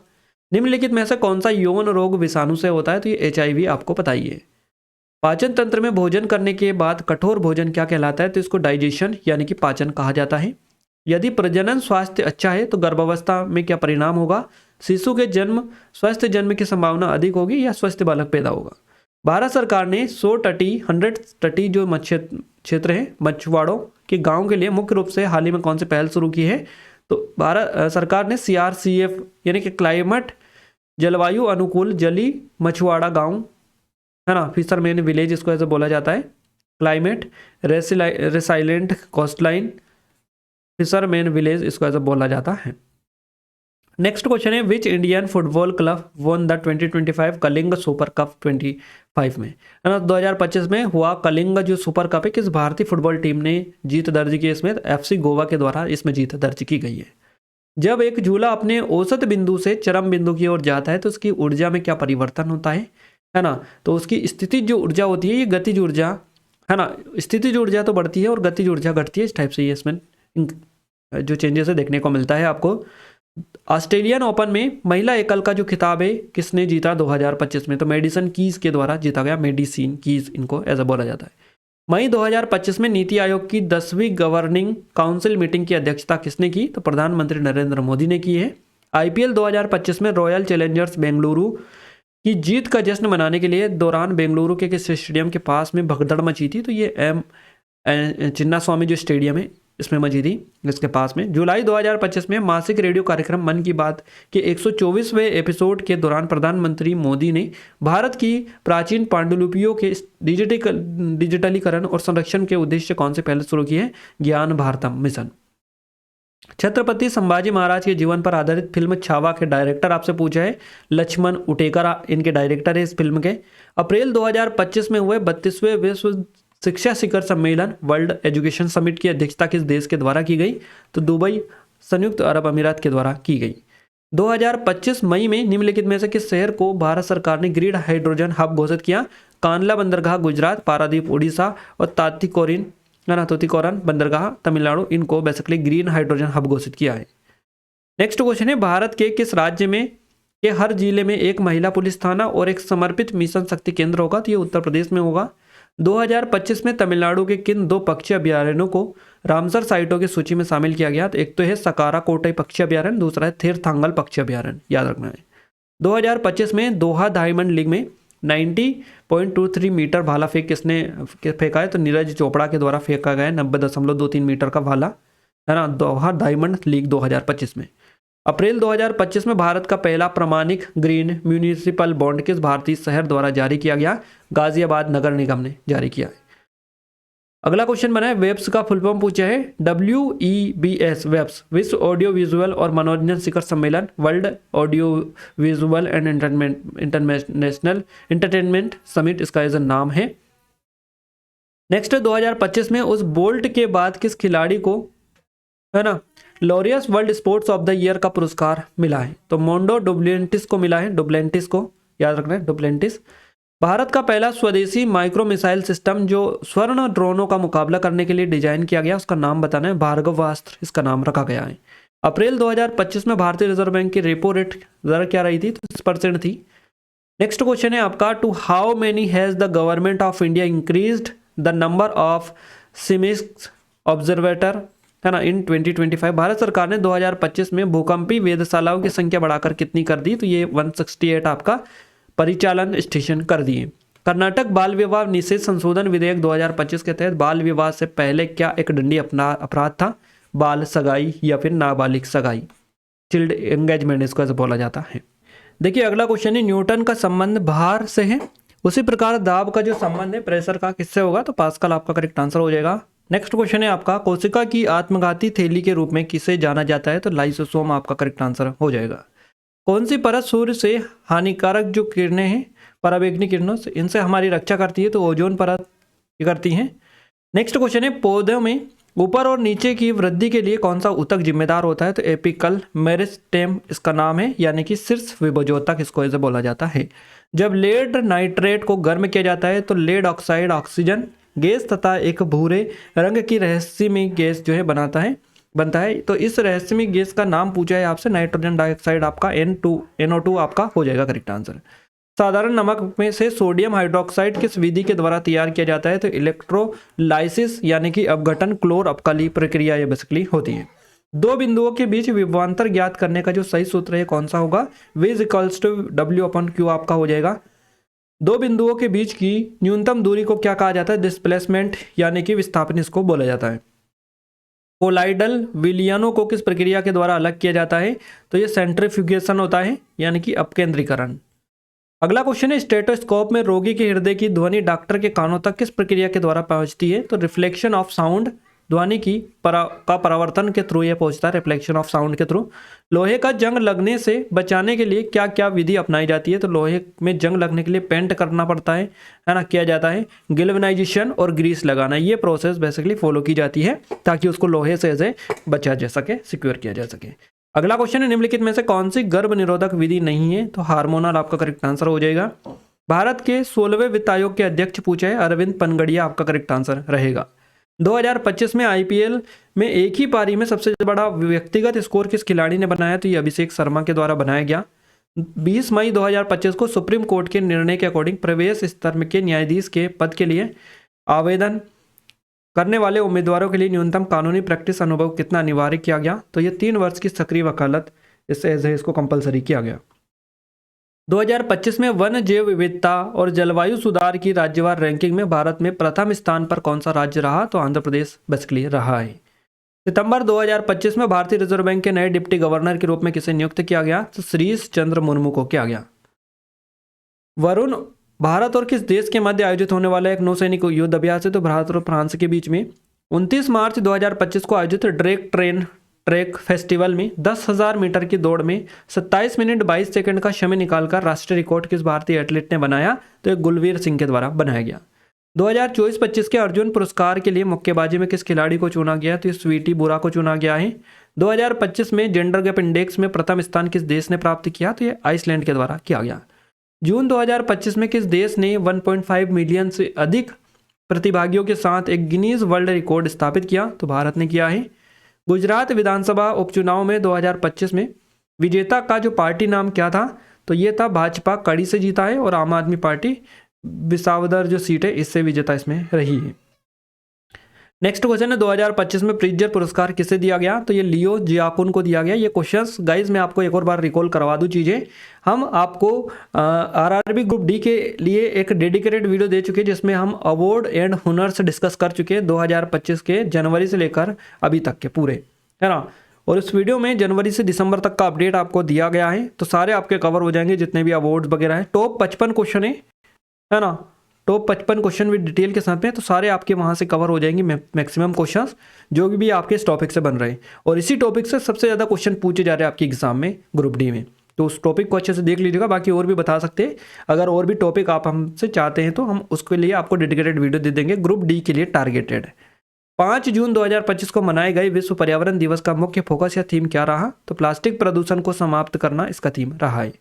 निम्नलिखित में से कौन सा यौन रोग विषाणु से होता है? तो ये HIV आपको बताइए। पाचन तंत्र में भोजन करने के बाद कठोर भोजन क्या कहलाता है? तो इसको डाइजेशन यानी कि पाचन कहा जाता है। यदि प्रजनन स्वास्थ्य अच्छा है तो गर्भावस्था में क्या परिणाम होगा? शिशु के स्वस्थ जन्म की संभावना अधिक होगी या स्वस्थ बालक पैदा होगा। भारत सरकार ने 100 तटी जो मत्स्य क्षेत्र है मछुआरों के गांव के लिए मुख्य रूप से हाल ही में कौन सी पहल शुरू की है? तो भारत सरकार ने CRCF यानी कि क्लाइमेट जलवायु अनुकूल जली मछुआरा गांव, है ना, फिशरमैन विलेज इसको ऐसे बोला जाता है। Climate resilient coastline fisherman village इसको ऐसा बोला जाता है। नेक्स्ट क्वेश्चन है which Indian football club won the 2025 Kalinga super cup 25 में, है ना, 2025 में हुआ कलिंग जो सुपर कप है किस भारतीय फुटबॉल टीम ने जीत दर्ज की? इसमें FC गोवा के द्वारा इसमें जीत दर्ज की गई है। जब एक झूला अपने औसत बिंदु से चरम बिंदु की ओर जाता है तो उसकी ऊर्जा में क्या परिवर्तन होता है ना? तो उसकी स्थितिज जो ऊर्जा होती है ये गतिज ऊर्जा, है ना, स्थितिज ऊर्जा तो बढ़ती है और गतिज ऊर्जा घटती है। इस टाइप से ये इसमें जो चेंजेस है देखने को मिलता है आपको। ऑस्ट्रेलियन ओपन में महिला एकल का जो खिताब है किसने जीता 2025 में? तो मेडिसन कीज के द्वारा जीता गया। मेडिसिन कीज इनको ऐसा बोला जाता है। मई 2025 में नीति आयोग की 10वीं गवर्निंग काउंसिल मीटिंग की अध्यक्षता किसने की? तो प्रधानमंत्री नरेंद्र मोदी ने की है। IPL 2025 में रॉयल चैलेंजर्स बेंगलुरु की जीत का जश्न मनाने के लिए दौरान बेंगलुरु के किस स्टेडियम के पास में भगदड़ मची थी? तो ये चिन्नास्वामी जो स्टेडियम है इसमें मची थी, इसके पास में। जुलाई 2025 में मासिक रेडियो कार्यक्रम मन की बात के 124वें एपिसोड के दौरान प्रधानमंत्री मोदी ने भारत की प्राचीन पांडुलिपियों के डिजिटलीकरण और संरक्षण के उद्देश्य कौन से पहले शुरू की है? ज्ञान भारतम मिशन। छत्रपति संभाजी महाराज के जीवन पर आधारित फिल्म छावा के डायरेक्टर आपसे पूछा है लक्ष्मण उटेकर, इनके डायरेक्टर है इस फिल्म के। अप्रैल 2025 में हुए 32वें विश्व शिक्षा शिखर सम्मेलन वर्ल्ड एजुकेशन समिट की अध्यक्षता किस देश के द्वारा की गई? तो दुबई, संयुक्त अरब अमीरात के द्वारा की गई। 2025 मई में निम्नलिखित में से किस शहर को भारत सरकार ने ग्रीन हाइड्रोजन हब घोषित किया? कांडला बंदरगाह गुजरात, पारादीप उड़ीसा और तूतीकोरन बंदरगाह तमिलनाडु, इनको बेसिकली ग्रीन हाइड्रोजन हब घोषित किया है। नेक्स्ट क्वेश्चन है, भारत के किस राज्य में के हर जिले में एक महिला पुलिस थाना और एक समर्पित मिशन शक्ति केंद्र होगा? तो ये उत्तर प्रदेश में होगा। 2025 में तमिलनाडु के किन 2 पक्षी अभ्यारण्यों को रामसर साइटों की सूची में शामिल किया गया? तो एक तो है सकारा कोटाई पक्षी अभ्यारण्य, दूसरा है थेरथांगल पक्षी अभ्यारण्य, याद रखना है। 2025 में दोहा डायमंड लीग में 90.23 मीटर भाला फेंक किसने फेंका है? तो नीरज चोपड़ा के द्वारा फेंका गया है 90.23 मीटर का भाला, है ना, दोहा डायमंड लीग 2025 में। अप्रैल 2025 में भारत का पहला प्रमाणिक ग्रीन म्यूनिसिपल बॉन्ड किस भारतीय शहर द्वारा जारी किया गया? गाजियाबाद नगर निगम ने जारी किया है। अगला क्वेश्चन बना है, वेब्स का फुल फॉर्म पूछा है। WEBS वेब्स, विश्व ऑडियो विजुअल और मनोरंजन शिखर सम्मेलन, world audio visual and international entertainment summit, इसका यह नाम है। नेक्स्ट 2025 में उस बोल्ट के बाद किस खिलाड़ी को, है ना, Laureus world sports of the year का पुरस्कार मिला है? तो मोंडो डुप्लेंटिस को मिला है, डुप्लेंटिस को याद रखना है, डुप्लेंटिस। भारत का पहला स्वदेशी माइक्रो मिसाइल सिस्टम जो स्वर्ण ड्रोनों का मुकाबला करने के लिए डिजाइन किया गया, उसका नाम बताना है, भार्गवास्त्र इसका नाम रखा गया है। अप्रैल 2025 में भारतीय रिजर्व बैंक की रेपो रेट दर क्या रही थी? तो 6% थी। नेक्स्ट क्वेश्चन है आपका, to how many has the government of India increased the number of seismic observatory, है ना, इन 2025? भारत सरकार ने 2025 में भूकंपी वेधशालाओं की संख्या बढ़ाकर कितनी कर दी? तो ये 168 आपका परिचालन स्टेशन कर दिए। कर्नाटक बाल विवाह निषेध संशोधन विधेयक 2025 के तहत बाल विवाह से पहले क्या एक दंडनीय अपराध था? बाल सगाई या फिर नाबालिग सगाई, चिल्ड एंगेजमेंट इसको ऐसे बोला जाता है। देखिए अगला क्वेश्चन है, न्यूटन का संबंध भार से है, उसी प्रकार दाब का जो संबंध है प्रेशर का किससे होगा? तो पास्कल आपका करेक्ट आंसर हो जाएगा। नेक्स्ट क्वेश्चन है आपका, कोशिका की आत्मघाती थैली के रूप में किसे जाना जाता है? तो लाइसोसोम आपका करेक्ट आंसर हो जाएगा। कौन सी परत सूर्य से हानिकारक जो किरणें हैं, पराबैंगनी किरणों से, इनसे हमारी रक्षा करती है? तो ओजोन परत करती है। नेक्स्ट क्वेश्चन है, पौधों में ऊपर और नीचे की वृद्धि के लिए कौन सा ऊतक जिम्मेदार होता है? तो एपिकल मेरिस्टेम इसका नाम है, यानी कि शीर्ष विभोजोतक इसको ऐसे बोला जाता है। जब लेड नाइट्रेट को गर्म किया जाता है तो लेड ऑक्साइड ऑक्सीजन गैस तथा एक भूरे रंग की रहस्यमय गैस जो है बनता है। तो इस रहस्यमय गैस का नाम पूछा है आपसे, नाइट्रोजन डाइऑक्साइड आपका NO2 आपका हो जाएगा करेक्ट आंसर। साधारण नमक में से सोडियम हाइड्रोक्साइड किस विधि के द्वारा तैयार किया जाता है? तो इलेक्ट्रोलाइसिस यानी कि अपघटन क्लोर अपकाली प्रक्रिया ये बेसिकली होती है। 2 बिंदुओं के बीच विभवांतर ज्ञात करने का जो सही सूत्र है कौन सा होगा? V=W/Q आपका हो जाएगा। 2 बिंदुओं के बीच की न्यूनतम दूरी को क्या कहा जाता है? डिस्प्लेसमेंट यानी कि विस्थापन इसको बोला जाता है। कोलाइडल विलयनों को किस प्रक्रिया के द्वारा अलग किया जाता है? तो ये सेंट्रीफ्यूगेशन होता है, यानी कि अपकेंद्रीकरण। अगला क्वेश्चन है, स्टेथोस्कोप में रोगी के हृदय की ध्वनि डॉक्टर के कानों तक किस प्रक्रिया के द्वारा पहुंचती है? तो रिफ्लेक्शन ऑफ साउंड, ध्वनि की का परावर्तन के थ्रू ये पहुंचता है, रिफ्लेक्शन ऑफ साउंड के थ्रू। लोहे का जंग लगने से बचाने के लिए क्या क्या विधि अपनाई जाती है? तो लोहे में जंग लगने के लिए पेंट करना पड़ता है ना, किया जाता है। गैल्वेनाइजेशन और ग्रीस लगाना, ये प्रोसेस बेसिकली फॉलो की जाती है ताकि उसको लोहे से ऐसे बचा जा सके, सिक्योर किया जा सके। अगला क्वेश्चन है, निम्नलिखित में से कौन सी गर्भ निरोधक विधि नहीं है? तो हार्मोनल आपका करेक्ट आंसर हो जाएगा। भारत के 16वें वित्त आयोग के अध्यक्ष पूछे है, अरविंद पनगड़िया आपका करेक्ट आंसर रहेगा। 2025 में IPL में एक ही पारी में सबसे बड़ा व्यक्तिगत स्कोर किस खिलाड़ी ने बनाया? तो ये अभिषेक शर्मा के द्वारा बनाया गया। 20 मई 2025 को सुप्रीम कोर्ट के निर्णय के अकॉर्डिंग प्रवेश स्तर के न्यायाधीश के पद के लिए आवेदन करने वाले उम्मीदवारों के लिए न्यूनतम कानूनी प्रैक्टिस अनुभव कितना अनिवार्य किया गया? तो ये 3 वर्ष की सक्रिय वकालत इसको कंपलसरी किया गया। 2025 में वन जैव विविधता और जलवायु सुधार की राज्यवार रैंकिंग में भारत में प्रथम स्थान पर कौन सा राज्य रहा? तो आंध्र प्रदेश बेसिकली रहा है। सितंबर 2025 में भारतीय रिजर्व बैंक के नए डिप्टी गवर्नर के रूप में किसे नियुक्त किया गया? तो श्रीश चंद्र मुर्मू को किया गया। वरुण, भारत और किस देश के मध्य आयोजित होने वाला एक नौसैनिक युद्ध अभ्यास है? तो भारत और फ्रांस के बीच में 29 मार्च 2025 को आयोजित ट्रैक फेस्टिवल में 10,000 मीटर की दौड़ में 27 मिनट 22 सेकंड का समय निकालकर राष्ट्रीय रिकॉर्ड किस भारतीय एथलीट ने बनाया? तो एक गुलवीर सिंह के द्वारा बनाया गया। 2024-25 के अर्जुन पुरस्कार के लिए मुक्केबाजी में किस खिलाड़ी को चुना गया? तो ये स्वीटी बुरा को चुना गया है। 2025 में जेंडर गैप इंडेक्स में प्रथम स्थान किस देश ने प्राप्त किया? तो ये आइसलैंड के द्वारा किया गया। जून 2025 में किस देश ने 1.5 मिलियन से अधिक प्रतिभागियों के साथ एक गिनीज वर्ल्ड रिकॉर्ड स्थापित किया? तो भारत ने किया है। गुजरात विधानसभा उपचुनाव में 2025 में विजेता का जो पार्टी नाम क्या था? तो ये था भाजपा, कड़ी से जीता है, और आम आदमी पार्टी विसावदर जो सीट है इससे विजेता इसमें रही है। नेक्स्ट क्वेश्चन है 2025 में प्रिट्जर पुरस्कार किसे दिया गया? तो ये लियो जियापुन को दिया गया। ये क्वेश्चंस गाइज मैं आपको एक और बार रिकॉल करवा दूं चीज़ें। हम आपको आरआरबी ग्रुप डी के लिए एक डेडिकेटेड वीडियो दे चुके हैं जिसमें हम अवार्ड एंड हुनर्स डिस्कस कर चुके हैं 2025 के जनवरी से लेकर अभी तक के पूरे, है ना। और इस वीडियो में जनवरी से दिसंबर तक का अपडेट आपको दिया गया है, तो सारे आपके कवर हो जाएंगे जितने भी अवार्ड्स वगैरह हैं। टॉप 55 क्वेश्चन है ना, टॉप 55 क्वेश्चन विद डिटेल के साथ में, तो सारे आपके वहाँ से कवर हो जाएंगे मैक्सिमम क्वेश्चंस जो भी आपके इस टॉपिक से बन रहे हैं। और इसी टॉपिक से सबसे ज़्यादा क्वेश्चन पूछे जा रहे हैं आपके एग्जाम में ग्रुप डी में, तो उस टॉपिक को अच्छे से देख लीजिएगा। बाकी और भी बता सकते हैं, अगर और भी टॉपिक आप हमसे चाहते हैं तो हम उसके लिए आपको डेडिकेटेड वीडियो दे देंगे, ग्रुप डी के लिए टारगेटेड। 5 जून 2025 को मनाए गए विश्व पर्यावरण दिवस का मुख्य फोकस या थीम क्या रहा? तो प्लास्टिक प्रदूषण को समाप्त करना इसका थीम रहा है।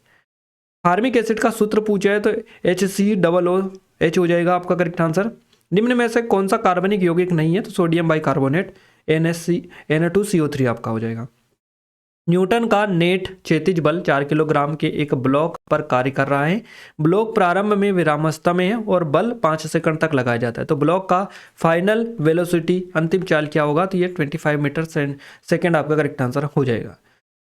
फार्मिक एसिड का सूत्र पूछा है तो HCOOH हो जाएगा आपका करेक्ट आंसर। निम्न में से कौन सा कार्बनिक यौगिक नहीं है? तो सोडियम बाइकार्बोनेट Na2CO3 आपका हो जाएगा। न्यूटन का नेट क्षैतिज बल 4 किलोग्राम के एक ब्लॉक पर कार्य कर रहा है। ब्लॉक प्रारंभ में विरामावस्था में है और बल 5 सेकंड तक लगाया जाता है। तो ब्लॉक का फाइनल वेलोसिटी अंतिम चाल क्या होगा? तो ये 25 मीटर सेकेंड आपका करेक्ट आंसर हो जाएगा।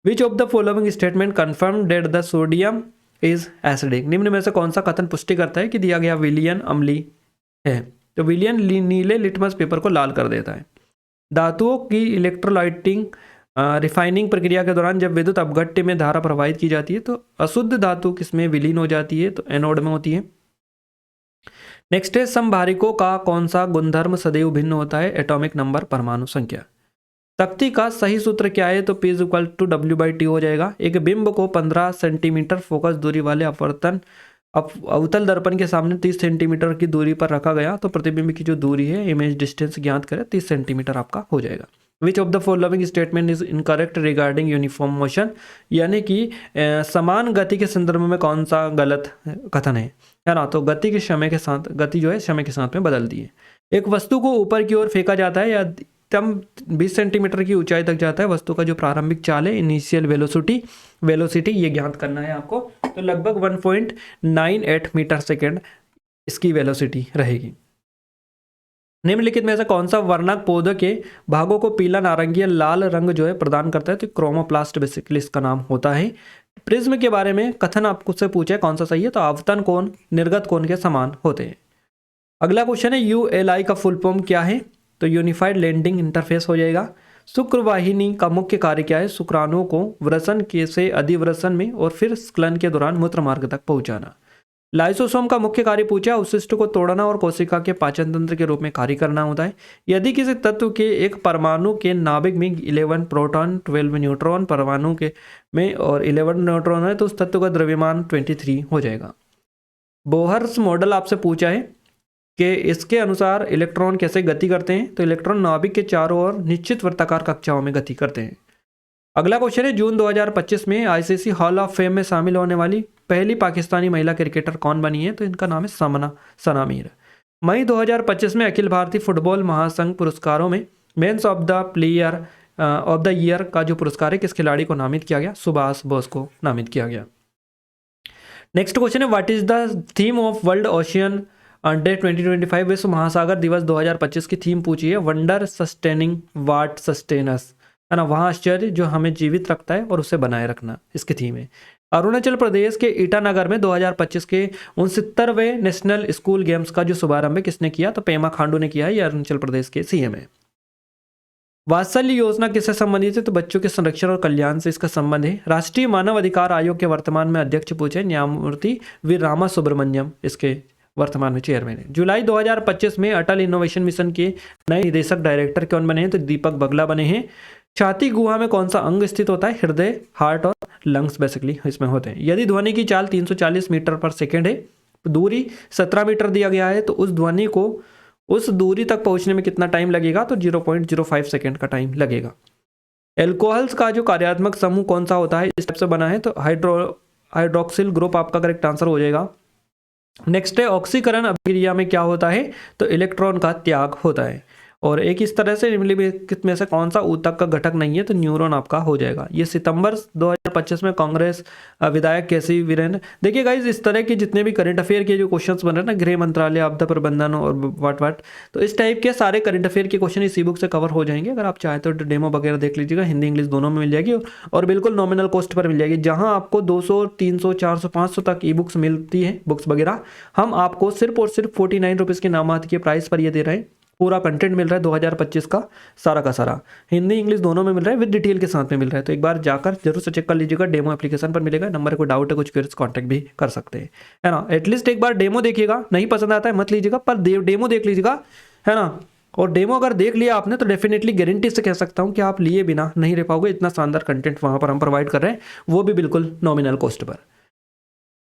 Which of the following statement confirm that the sodium is acidic? निम्न में से कौन सा कथन पुष्टि करता है कि दिया गया विलियन अम्लीय है? तो विलियन नीले लिटमस पेपर को लाल कर देता है। धातुओं की इलेक्ट्रोलाइटिंग रिफाइनिंग प्रक्रिया के दौरान जब विद्युत अपघट्य में धारा प्रवाहित की जाती है तो अशुद्ध धातु किसमें विलीन हो जाती है? तो एनोड में होती है। नेक्स्ट है समभारिकों का कौन सा गुणधर्म सदैव भिन्न होता है? एटॉमिक नंबर, परमाणु संख्या। शक्ति का सही सूत्र क्या है? तो P = W/T हो जाएगा। एक बिंब को 15 सेंटीमीटर फोकस दूरी वाले अवतल दर्पण के सामने 30 सेंटीमीटर की दूरी पर रखा गया तो प्रतिबिंब की जो दूरी है इमेज डिस्टेंस ज्ञात करें, 30 सेंटीमीटर आपका हो जाएगा। Which of the following statement is incorrect regarding uniform motion? यानी कि समान गति के संदर्भ में कौन सा गलत कथन है ना। तो गति के समय के साथ, गति जो है समय के साथ में बदलती है। एक वस्तु को ऊपर की ओर फेंका जाता है या तम 20 सेंटीमीटर की ऊंचाई तक जाता है, वस्तु का जो प्रारंभिक चाल है इनिशियल वेलोसिटी ये ज्ञात करना है आपको। तो लगभग 1.98 मीटर सेकेंड इसकी वेलोसिटी रहेगी। निम्नलिखित में से कौन सा वर्णक पौधे के भागों को पीला, नारंगी या लाल रंग जो है प्रदान करता है? तो क्रोमोप्लास्ट बेसिकली इसका नाम होता है। प्रिज्म के बारे में कथन आपको से पूछे कौन सा सही है? तो आवतन कोण निर्गत कोण के समान होते हैं। अगला क्वेश्चन है ULI का फुल फॉर्म क्या है? तो यूनिफाइड लैंडिंग इंटरफेस हो जाएगा। शुक्रवाहिनी का मुख्य कार्य क्या है? शुक्राणुओं को वृषण के से अधिवृषण में और फिर स्खलन के दौरान मूत्र मार्ग तक पहुंचाना। लाइसोसोम का मुख्य कार्य पूछा, अवशिष्ट को तोड़ना और कोशिका के पाचन तंत्र के रूप में कार्य करना होता है। यदि किसी तत्व के एक परमाणु के नाभिक में 11 प्रोटॉन 12 न्यूट्रॉन परमाणु के में और 11 न्यूट्रॉन है तो उस तत्व का द्रव्यमान 23 हो जाएगा। बोहर्स मॉडल आपसे पूछा है कि इसके अनुसार इलेक्ट्रॉन कैसे गति करते हैं? तो इलेक्ट्रॉन नाभिक के चारों ओर निश्चित वृत्ताकार कक्षाओं में गति करते हैं। अगला क्वेश्चन है जून 2025 में ICC हॉल ऑफ फेम में शामिल होने वाली पहली पाकिस्तानी महिला क्रिकेटर कौन बनी है? तो इनका नाम है सना मीर। मई 2025 में अखिल भारतीय फुटबॉल महासंघ पुरस्कारों में men's of the player of the year का जो पुरस्कार है किस खिलाड़ी को नामित किया गया? सुभाष बोस को नामित किया गया। नेक्स्ट क्वेश्चन है what is the theme of world ocean day 2025? विश्व महासागर दिवस 2025 की थीम पूछी है वंडर सस्टेनिंग वाट सस्टेनस, है ना। वहाँ आश्चर्य जो हमें जीवित रखता है और उसे बनाए रखना इसकी थीम है। अरुणाचल प्रदेश के ईटानगर में 2025 के 69वें नेशनल स्कूल गेम्स का जो शुभारंभ किसने किया? तो पेमा खांडू ने किया है। ये अरुणाचल प्रदेश के CM है। वात्सल्य योजना किससे संबंधित है? तो बच्चों के संरक्षण और कल्याण से इसका संबंध है। राष्ट्रीय मानव अधिकार आयोग के वर्तमान में अध्यक्ष पूछे न्यायमूर्ति वी रामा सुब्रमण्यम इसके वर्तमान में चेयरमैन है। जुलाई 2025 में अटल इनोवेशन मिशन के नए निदेशक डायरेक्टर कौन बने हैं? तो दीपक बगला बने हैं। छाती गुहा में कौन सा अंग स्थित होता है? हृदय, हार्ट और लंग्स बेसिकली इसमें होते हैं। यदि ध्वनि की चाल 340 मीटर पर सेकेंड है दूरी 17 मीटर दिया गया है, तो उस ध्वनि को उस दूरी तक पहुंचने में कितना टाइम लगेगा, तो 0.05 सेकेंड का टाइम लगेगा। एल्कोहल्स का जो कार्यात्मक समूह कौन सा होता है, इस टाइप से बना है, तो हाइड्रोक्सिल ग्रुप आपका करेक्ट आंसर हो जाएगा। नेक्स्ट है ऑक्सीकरण अभिक्रिया में क्या होता है, तो इलेक्ट्रॉन का त्याग होता है। और एक इस तरह से निम्नलिखित में से कौन सा ऊतक का घटक नहीं है, तो न्यूरॉन आपका हो जाएगा। ये सितंबर 2025 में कांग्रेस विधायक केसी वीरेंद्र। देखिए गाइज, इस तरह के जितने भी करंट अफेयर के जो क्वेश्चंस बन रहे हैं ना, गृह मंत्रालय, आपदा प्रबंधन और वाट, तो इस टाइप के सारे करंट अफेयर के क्वेश्चन इस ई बुक से कवर हो जाएंगे। अगर आप चाहें तो डेमो वगैरह देख लीजिएगा, हिंदी इंग्लिश दोनों में मिल जाएगी और बिल्कुल नॉमिनल कॉस्ट पर मिल जाएगी। जहाँ आपको 200, 300, 400, 500 तक ई बुक्स मिलती है, बुक्स वगैरह, हम आपको सिर्फ और सिर्फ 49 रुपीज़ के नामात्र के प्राइस पर ये दे रहे हैं। पूरा कंटेंट मिल रहा है 2025 का सारा, हिंदी इंग्लिश दोनों में मिल रहा है, विद डिटेल के साथ में मिल रहा है। तो एक बार जाकर जरूर से चेक कर लीजिएगा, डेमो एप्लीकेशन पर मिलेगा। नंबर को डाउट है, कुछ क्वेरीज कांटेक्ट भी कर सकते हैं, है ना। एटलीस्ट एक बार डेमो देखिएगा, नहीं पसंद आता है मत लीजिएगा, पर डेमो देख लीजिएगा, है ना। और डेमो अगर देख लिया आपने तो डेफिनेटली गारंटी से कह सकता हूँ कि आप लिए बिना नहीं रह पाओगे। इतना शानदार कंटेंट वहाँ पर हम प्रोवाइड कर रहे हैं, वो भी बिल्कुल नॉमिनल कॉस्ट पर।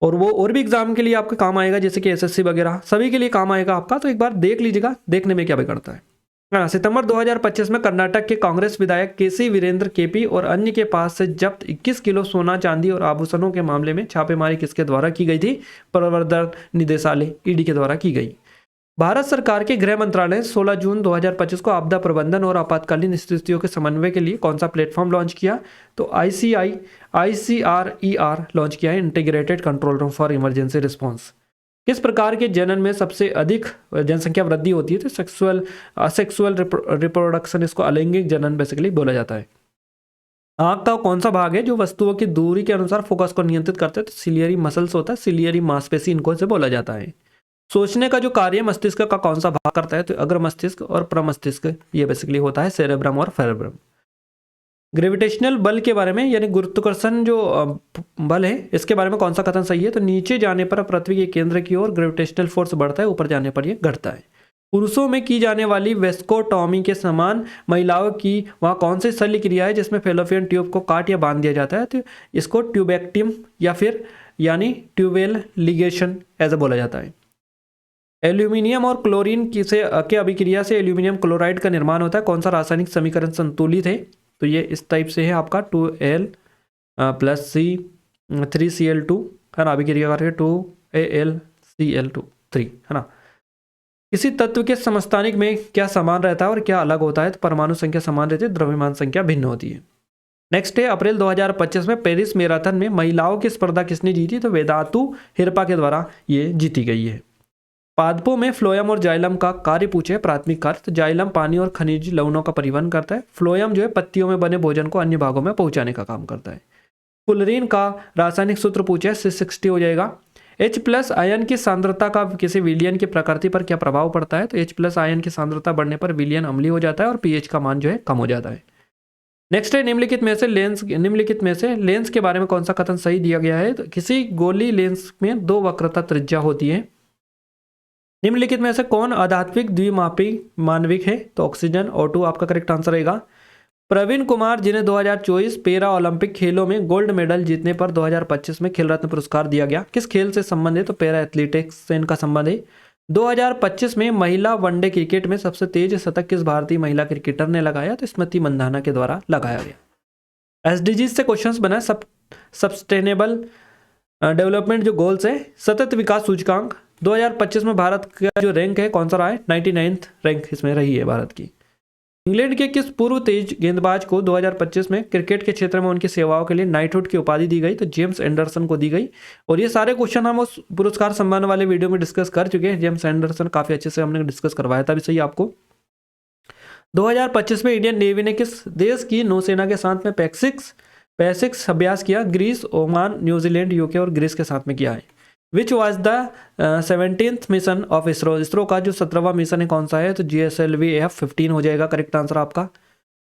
और वो और भी एग्जाम के लिए आपके काम आएगा, जैसे कि एसएससी वगैरह, सभी के लिए काम आएगा आपका। तो एक बार देख लीजिएगा, देखने में क्या बिगड़ता है। हाँ, सितंबर 2025 में कर्नाटक के कांग्रेस विधायक केसी वीरेंद्र केपी और अन्य के पास से जब्त 21 किलो सोना, चांदी और आभूषणों के मामले में छापेमारी किसके द्वारा की गई थी, प्रवर्तन निदेशालय ईडी के द्वारा की गई। भारत सरकार के गृह मंत्रालय 16 जून 2025 को आपदा प्रबंधन और आपातकालीन स्थितियों के समन्वय के लिए कौन सा प्लेटफॉर्म लॉन्च किया, तो ICRER लॉन्च किया है, integrated control room for emergency response. किस प्रकार के जनन में सबसे अधिक जनसंख्या वृद्धि होती है, तो सेक्सुअल रिप्रोडक्शन, इसको अलैंगिक जनन बेसिकली बोला जाता है। आंख का कौन सा भाग है जो वस्तुओं की दूरी के अनुसार फोकस को नियंत्रित करते हैं, तो सिलियरी मसल्स होता है, सिलियरी मांसपेशी इनको से बोला जाता है। सोचने का जो कार्य मस्तिष्क का कौन सा भाग करता है, तो अग्र मस्तिष्क और प्रमस्तिष्क, ये बेसिकली होता है सेरेब्रम और फेरेब्रम। ग्रेविटेशनल बल के बारे में, यानी गुरुत्वाकर्षण जो बल है, इसके बारे में कौन सा कथन सही है, तो नीचे जाने पर पृथ्वी के केंद्र की ओर ग्रेविटेशनल फोर्स बढ़ता है, ऊपर जाने पर यह घटता है। पुरुषों में की जाने वाली वेस्कोटॉमी के समान महिलाओं की वहाँ कौन सी शल्य क्रिया है जिसमें फेलोपियन ट्यूब को काट या बांध दिया जाता है, तो इसको ट्यूबेक्टिम या फिर यानी ट्यूबेल लिगेशन ऐसा बोला जाता है। एल्यूमिनियम और क्लोरीन के अभिक्रिया से एल्यूमिनियम क्लोराइड का निर्माण होता है, कौन सा रासायनिक समीकरण संतुलित है, तो ये इस टाइप से है आपका 2Al + C 3Cl2, है ना, अभिक्रिया करके 2AlCl3, है ना। किसी तत्व के समस्थानिक में क्या समान रहता है और क्या अलग होता है, तो परमाणु संख्या समान रहती है, द्रव्यमान संख्या भिन्न होती है। नेक्स्ट है अप्रैल 2025 में पेरिस मैराथन में महिलाओं की स्पर्धा किसने जीती, तो वेदांतु हिरपा के द्वारा ये जीती गई है। पादपों में फ्लोएम और जाइलम का कार्य पूछे, प्राथमिक कार्य, तो जाइलम पानी और खनिज लवणों का परिवहन करता है, फ्लोएम जो है पत्तियों में बने भोजन को अन्य भागों में पहुंचाने का काम करता है। फुलरीन का रासायनिक सूत्र पूछे, 660 हो जाएगा। H+ आयन की सांद्रता का किसी विलयन की प्रकृति पर क्या प्रभाव पड़ता है, तो H+ आयन की सांद्रता बढ़ने पर विलयन अम्लीय हो जाता है और pH का मान जो है कम हो जाता है। नेक्स्ट है निम्नलिखित में से लेंस के बारे में कौन सा कथन सही दिया गया है, तो किसी गोली लेंस में 2 वक्रता त्रिज्या होती है। निम्नलिखित में से कौन आध्यात्मिक द्विमापी मानविक है, तो ऑक्सीजन, O2 आपका करेक्ट आंसर रहेगा। प्रवीण कुमार, जिन्हें 2024 पैरा ओलंपिक खेलों में गोल्ड मेडल जीतने पर 2025 में खेल रत्न पुरस्कार दिया गया, किस खेल से संबंध है, तो पैरा एथलेटिक्स से इनका संबंध है। 2025 में महिला वनडे क्रिकेट में सबसे तेज शतक किस भारतीय महिला क्रिकेटर ने लगाया, तो स्मृति मंधाना के द्वारा लगाया गया। SDGs से क्वेश्चंस बना, सस्टेनेबल डेवलपमेंट जो गोल्स है, सतत विकास सूचकांक 2025 में भारत का जो रैंक है कौन सा रहा है, 99th रैंक इसमें रही है भारत की। इंग्लैंड के किस पूर्व तेज गेंदबाज को 2025 में क्रिकेट के क्षेत्र में उनकी सेवाओं के लिए नाइटहुड की उपाधि दी गई, तो जेम्स एंडरसन को दी गई। और ये सारे क्वेश्चन हम उस पुरस्कार सम्मान वाले वीडियो में डिस्कस कर चुके हैं। जेम्स एंडरसन काफी अच्छे से हमने डिस्कस करवाया था भी सही आपको। 2025 में इंडियन नेवी ने किस देश की नौसेना के साथ में पैसिक्स अभ्यास किया, ग्रीस, ओमान, न्यूजीलैंड, यूके और ग्रीस के साथ में किया है। Which was the 17th mission of ISRO, ISRO का जो 17वां मिशन है कौन सा है, तो GSLV F15 हो जाएगा करेक्ट आंसर आपका।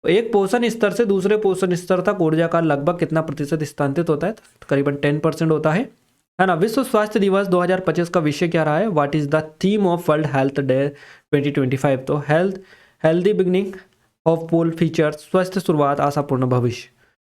एक पोषण स्तर से दूसरे पोषण स्तर तक ऊर्जा का लगभग कितना प्रतिशत स्थानांतरित होता है, तो करीबन 10% होता है ना। विश्व स्वास्थ्य दिवस 2025 का विषय क्या रहा है, what is the theme of world health day 2025, तो healthy beginning of pool features, स्वस्थ शुरुआत आशापूर्ण भविष्य।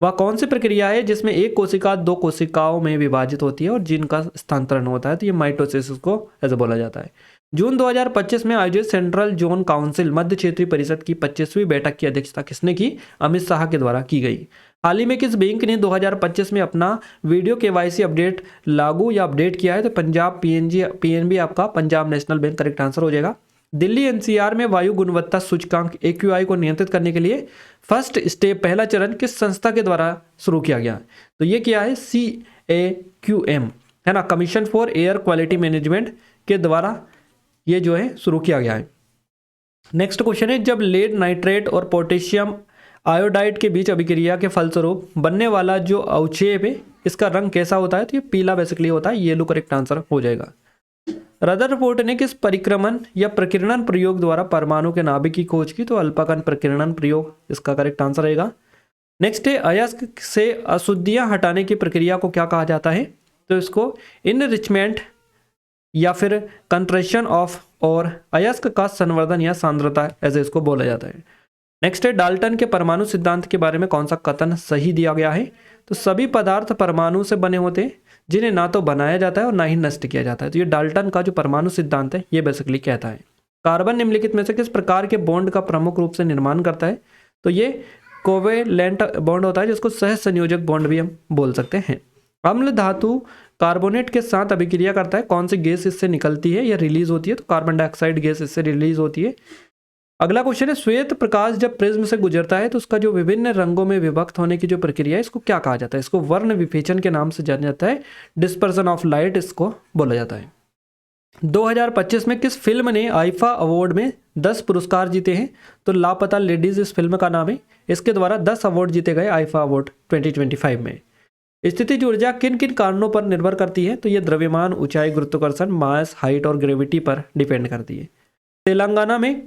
वह कौन सी प्रक्रिया है जिसमें एक कोशिका 2 कोशिकाओं में विभाजित होती है और जीन का स्थानांतरण होता है? तो ये माइटोसिस को ऐसे बोला जाता है। जून 2025 में आयोजित सेंट्रल जोन काउंसिल मध्य क्षेत्रीय परिषद की 25वीं बैठक की अध्यक्षता किसने की? अमित शाह के द्वारा की गई। हाल ही में किस बैंक ने 2025 में अपना वीडियो केवाईसी अपडेट लागू या अपडेट किया है? तो पंजाब पीएनबी आपका Punjab national bank correct answer हो जाएगा। दिल्ली एनसीआर में वायु गुणवत्ता सूचकांक AQI को नियंत्रित करने के लिए फर्स्ट स्टेप पहला चरण किस संस्था के द्वारा शुरू किया गया? तो ये क्या है? CAQM है ना, commission for air quality management के द्वारा ये जो है शुरू किया गया है। नेक्स्ट क्वेश्चन है, जब लेड नाइट्रेट और पोटेशियम आयोडाइड के बीच अभिक्रिया के फलस्वरूप बनने वाला जो अवक्षेप है इसका रंग कैसा होता है? तो ये पीला बेसिकली होता है, येलो करेक्ट आंसर हो जाएगा। रदरफोर्ड ने किस परिक्रमण या प्रकीर्णन प्रयोग द्वारा परमाणु के नाभिक की खोज की? तो अल्पाकन प्रकीर्णन प्रयोग इसका करेक्ट आंसर रहेगा। नेक्स्ट है, अयस्क से अशुद्धियां हटाने की प्रक्रिया को क्या कहा जाता है? तो इसको इनरिचमेंट या फिर कंट्रेशन ऑफ और अयस्क का संवर्धन या सांद्रता ऐसे इसको बोला जाता है। नेक्स्ट है, डाल्टन के परमाणु सिद्धांत के बारे में कौन सा कथन सही दिया गया है? तो सभी पदार्थ परमाणु से बने होते हैं जिन्हें ना तो बनाया जाता है और ना ही नष्ट किया जाता है। तो ये डाल्टन का जो परमाणु सिद्धांत है ये बेसिकली कहता है। कार्बन निम्नलिखित में से किस प्रकार के बॉन्ड का प्रमुख रूप से निर्माण करता है? तो ये कोवेलेंट बॉन्ड होता है जिसको सह संयोजक बॉन्ड भी हम बोल सकते हैं। अम्ल धातु कार्बोनेट के साथ अभिक्रिया करता है, कौन सी गैस इससे निकलती है या रिलीज होती है? तो कार्बन डाइऑक्साइड गैस इससे रिलीज होती है। अगला क्वेश्चन है, श्वेत प्रकाश जब प्रिज्म से गुजरता है तो उसका जो विभिन्न रंगों में विभक्त होने की जो प्रक्रिया है इसको क्या कहा जाता है? इसको वर्ण विभेदन के नाम से जाना जाता है, डिस्पर्सन ऑफ लाइट इसको बोला जाता है। 2025 में किस फिल्म ने आईफा अवार्ड में 10 पुरस्कार जीते हैं? तो लापता लेडीज इस फिल्म का नाम है। इसके द्वारा 10 अवार्ड जीते गए आईफा अवार्ड 2025 में। स्थितिज ऊर्जा किन किन कारणों पर निर्भर करती है? तो ये द्रव्यमान, ऊंचाई, गुरुत्वाकर्षण, मास, हाइट और ग्रेविटी पर डिपेंड करती है। तेलंगाना में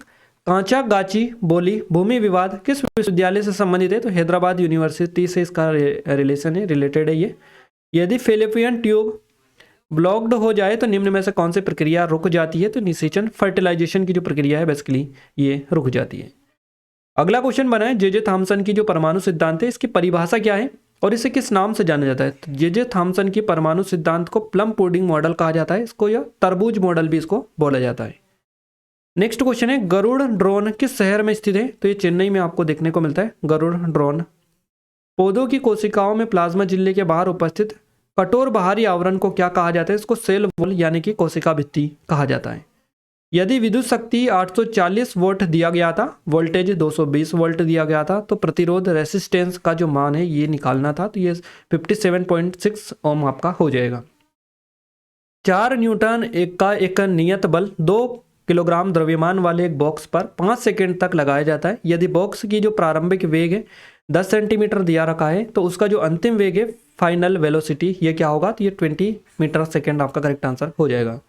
कांचा गाची बोली भूमि विवाद किस विश्वविद्यालय से संबंधित है? तो हैदराबाद यूनिवर्सिटी से इसका रिलेशन है, रिलेटेड है ये। यदि फेलिपियन ट्यूब ब्लॉक्ड हो जाए तो निम्न में से कौन सी प्रक्रिया रुक जाती है? तो निषेचन, फर्टिलाइजेशन की जो प्रक्रिया है बेसिकली ये रुक जाती है। अगला क्वेश्चन बना है, जे थॉमसन की जो परमाणु सिद्धांत है इसकी परिभाषा क्या है और इसे किस नाम से जाना जाता है? तो जे थॉमसन की परमाणु सिद्धांत को प्लम पुडिंग मॉडल कहा जाता है, इसको या तरबूज मॉडल भी इसको बोला जाता है। नेक्स्ट क्वेश्चन है, गरुड़ ड्रोन किस शहर में स्थित है? तो ये चेन्नई में आपको देखने को मिलता है गरुड़ ड्रोन। पौधों की कोशिकाओं में प्लाज्मा झिल्ली के बाहर उपस्थित कठोर बाहरी आवरण को क्या कहा जाता है? इसको सेल वॉल यानी कि कोशिका भित्ति कहा जाता है। यदि विद्युत शक्ति 840 वोल्ट दिया गया था, वोल्टेज 220 वोल्ट दिया गया था, तो प्रतिरोध रेसिस्टेंस का जो मान है ये निकालना था, तो ये 57.6 ओम आपका हो जाएगा। 4 न्यूटन का एक नियत बल 2 किलोग्राम द्रव्यमान वाले एक बॉक्स पर 5 सेकंड तक लगाया जाता है। यदि बॉक्स की जो प्रारंभिक वेग है 10 सेंटीमीटर दिया रखा है तो उसका जो अंतिम वेग है फाइनल वेलोसिटी ये क्या होगा? तो ये 20 मीटर सेकेंड आपका करेक्ट आंसर हो जाएगा।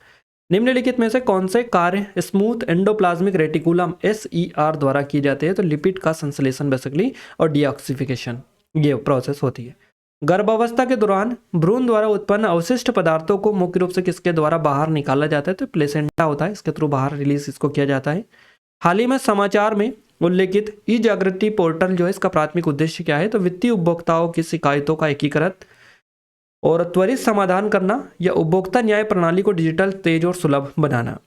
निम्नलिखित में से कौन से कार्य स्मूथ एंडोप्लाज्मिक रेटिकुलम SER द्वारा किए जाते हैं? तो लिपिड का संश्लेषण बेसिकली और डीऑक्सीफिकेशन ये प्रोसेस होती है। गर्भावस्था के दौरान भ्रूण द्वारा उत्पन्न अवशिष्ट पदार्थों को मुख्य रूप से किसके द्वारा बाहर निकाला जाता है? तो प्लेसेंटा होता है, इसके थ्रू बाहर रिलीज इसको किया जाता है। हाल ही में समाचार में उल्लेखित ई जागृति पोर्टल जो है इसका प्राथमिक उद्देश्य क्या है? तो वित्तीय उपभोक्ताओं की शिकायतों का एकीकृत और त्वरित समाधान करना या उपभोक्ता न्याय प्रणाली को डिजिटल, तेज और सुलभ बनाना।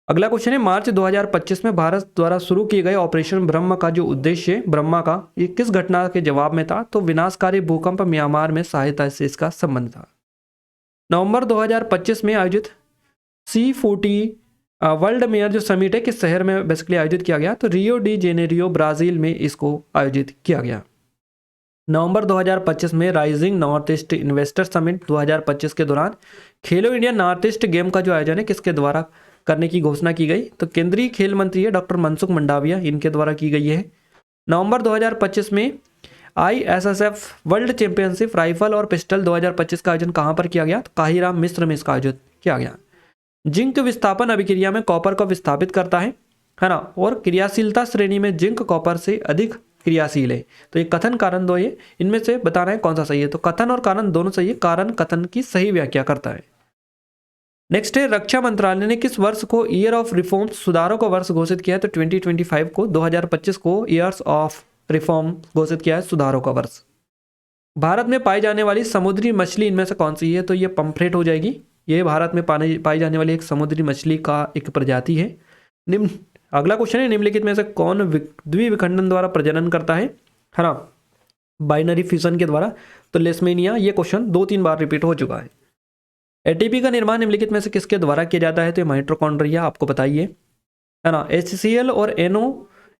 अगला क्वेश्चन है, मार्च 2025 में भारत द्वारा शुरू किए गए ऑपरेशन ब्रह्मा का जो उद्देश्य है ब्रह्मा का ये किस घटना के जवाब में था? तो विनाशकारी भूकंप म्यांमार में सहायता से इसका संबंध था। नवंबर 2025 में आयोजित C40 वर्ल्ड मेयर जो समिट है किस शहर में बेसिकली आयोजित किया गया? तो रियो डी जेनेरियो ब्राजील में इसको आयोजित किया गया। नवंबर 2025 में rising north east investor summit 2025 के दौरान खेलो इंडिया नॉर्थ ईस्ट गेम का जो आयोजन है किसके द्वारा करने की घोषणा की गई? तो केंद्रीय खेल मंत्री है डॉक्टर मनसुख मंडाविया, इनके द्वारा की गई है। नवंबर 2025 में ISSF वर्ल्ड चैंपियनशिप राइफल और पिस्टल 2025 का आयोजन कहां पर किया गया? तो काहिरा मिस्र में इसका आयोजन किया गया। जिंक विस्थापन अभिक्रिया में कॉपर को विस्थापित करता है ना, और क्रियाशीलता श्रेणी में जिंक कॉपर से अधिक क्रियाशील है। तो ये कथन कारण दो, ये इनमें से बताना है कौन सा सही है? तो कथन और कारण दोनों सही है, कारण कथन की सही व्याख्या करता है। नेक्स्ट है, रक्षा मंत्रालय ने किस वर्ष को ईयर ऑफ रिफॉर्म्स सुधारों का वर्ष घोषित किया है? तो 2025 को 2025 को ईयर्स ऑफ रिफॉर्म घोषित किया है, सुधारों का वर्ष। भारत में पाई जाने वाली समुद्री मछली इनमें से कौन सी है? तो ये पंफ्रेट हो जाएगी। ये भारत में पाई जाने वाली एक समुद्री मछली का एक प्रजाति है। निम्न अगला क्वेश्चन है, निम्नलिखित में से कौन द्विविखंडन द्वारा प्रजनन करता है ना, बाइनरी फ्यूजन के द्वारा? तो लेशमेनिया। ये क्वेश्चन 2-3 बार रिपीट हो चुका है। एटीपी का निर्माण निम्नलिखित में से किसके द्वारा किया जाता है? तो माइटोकॉन्ड्रिया, आपको बताइए, है ना। HCl और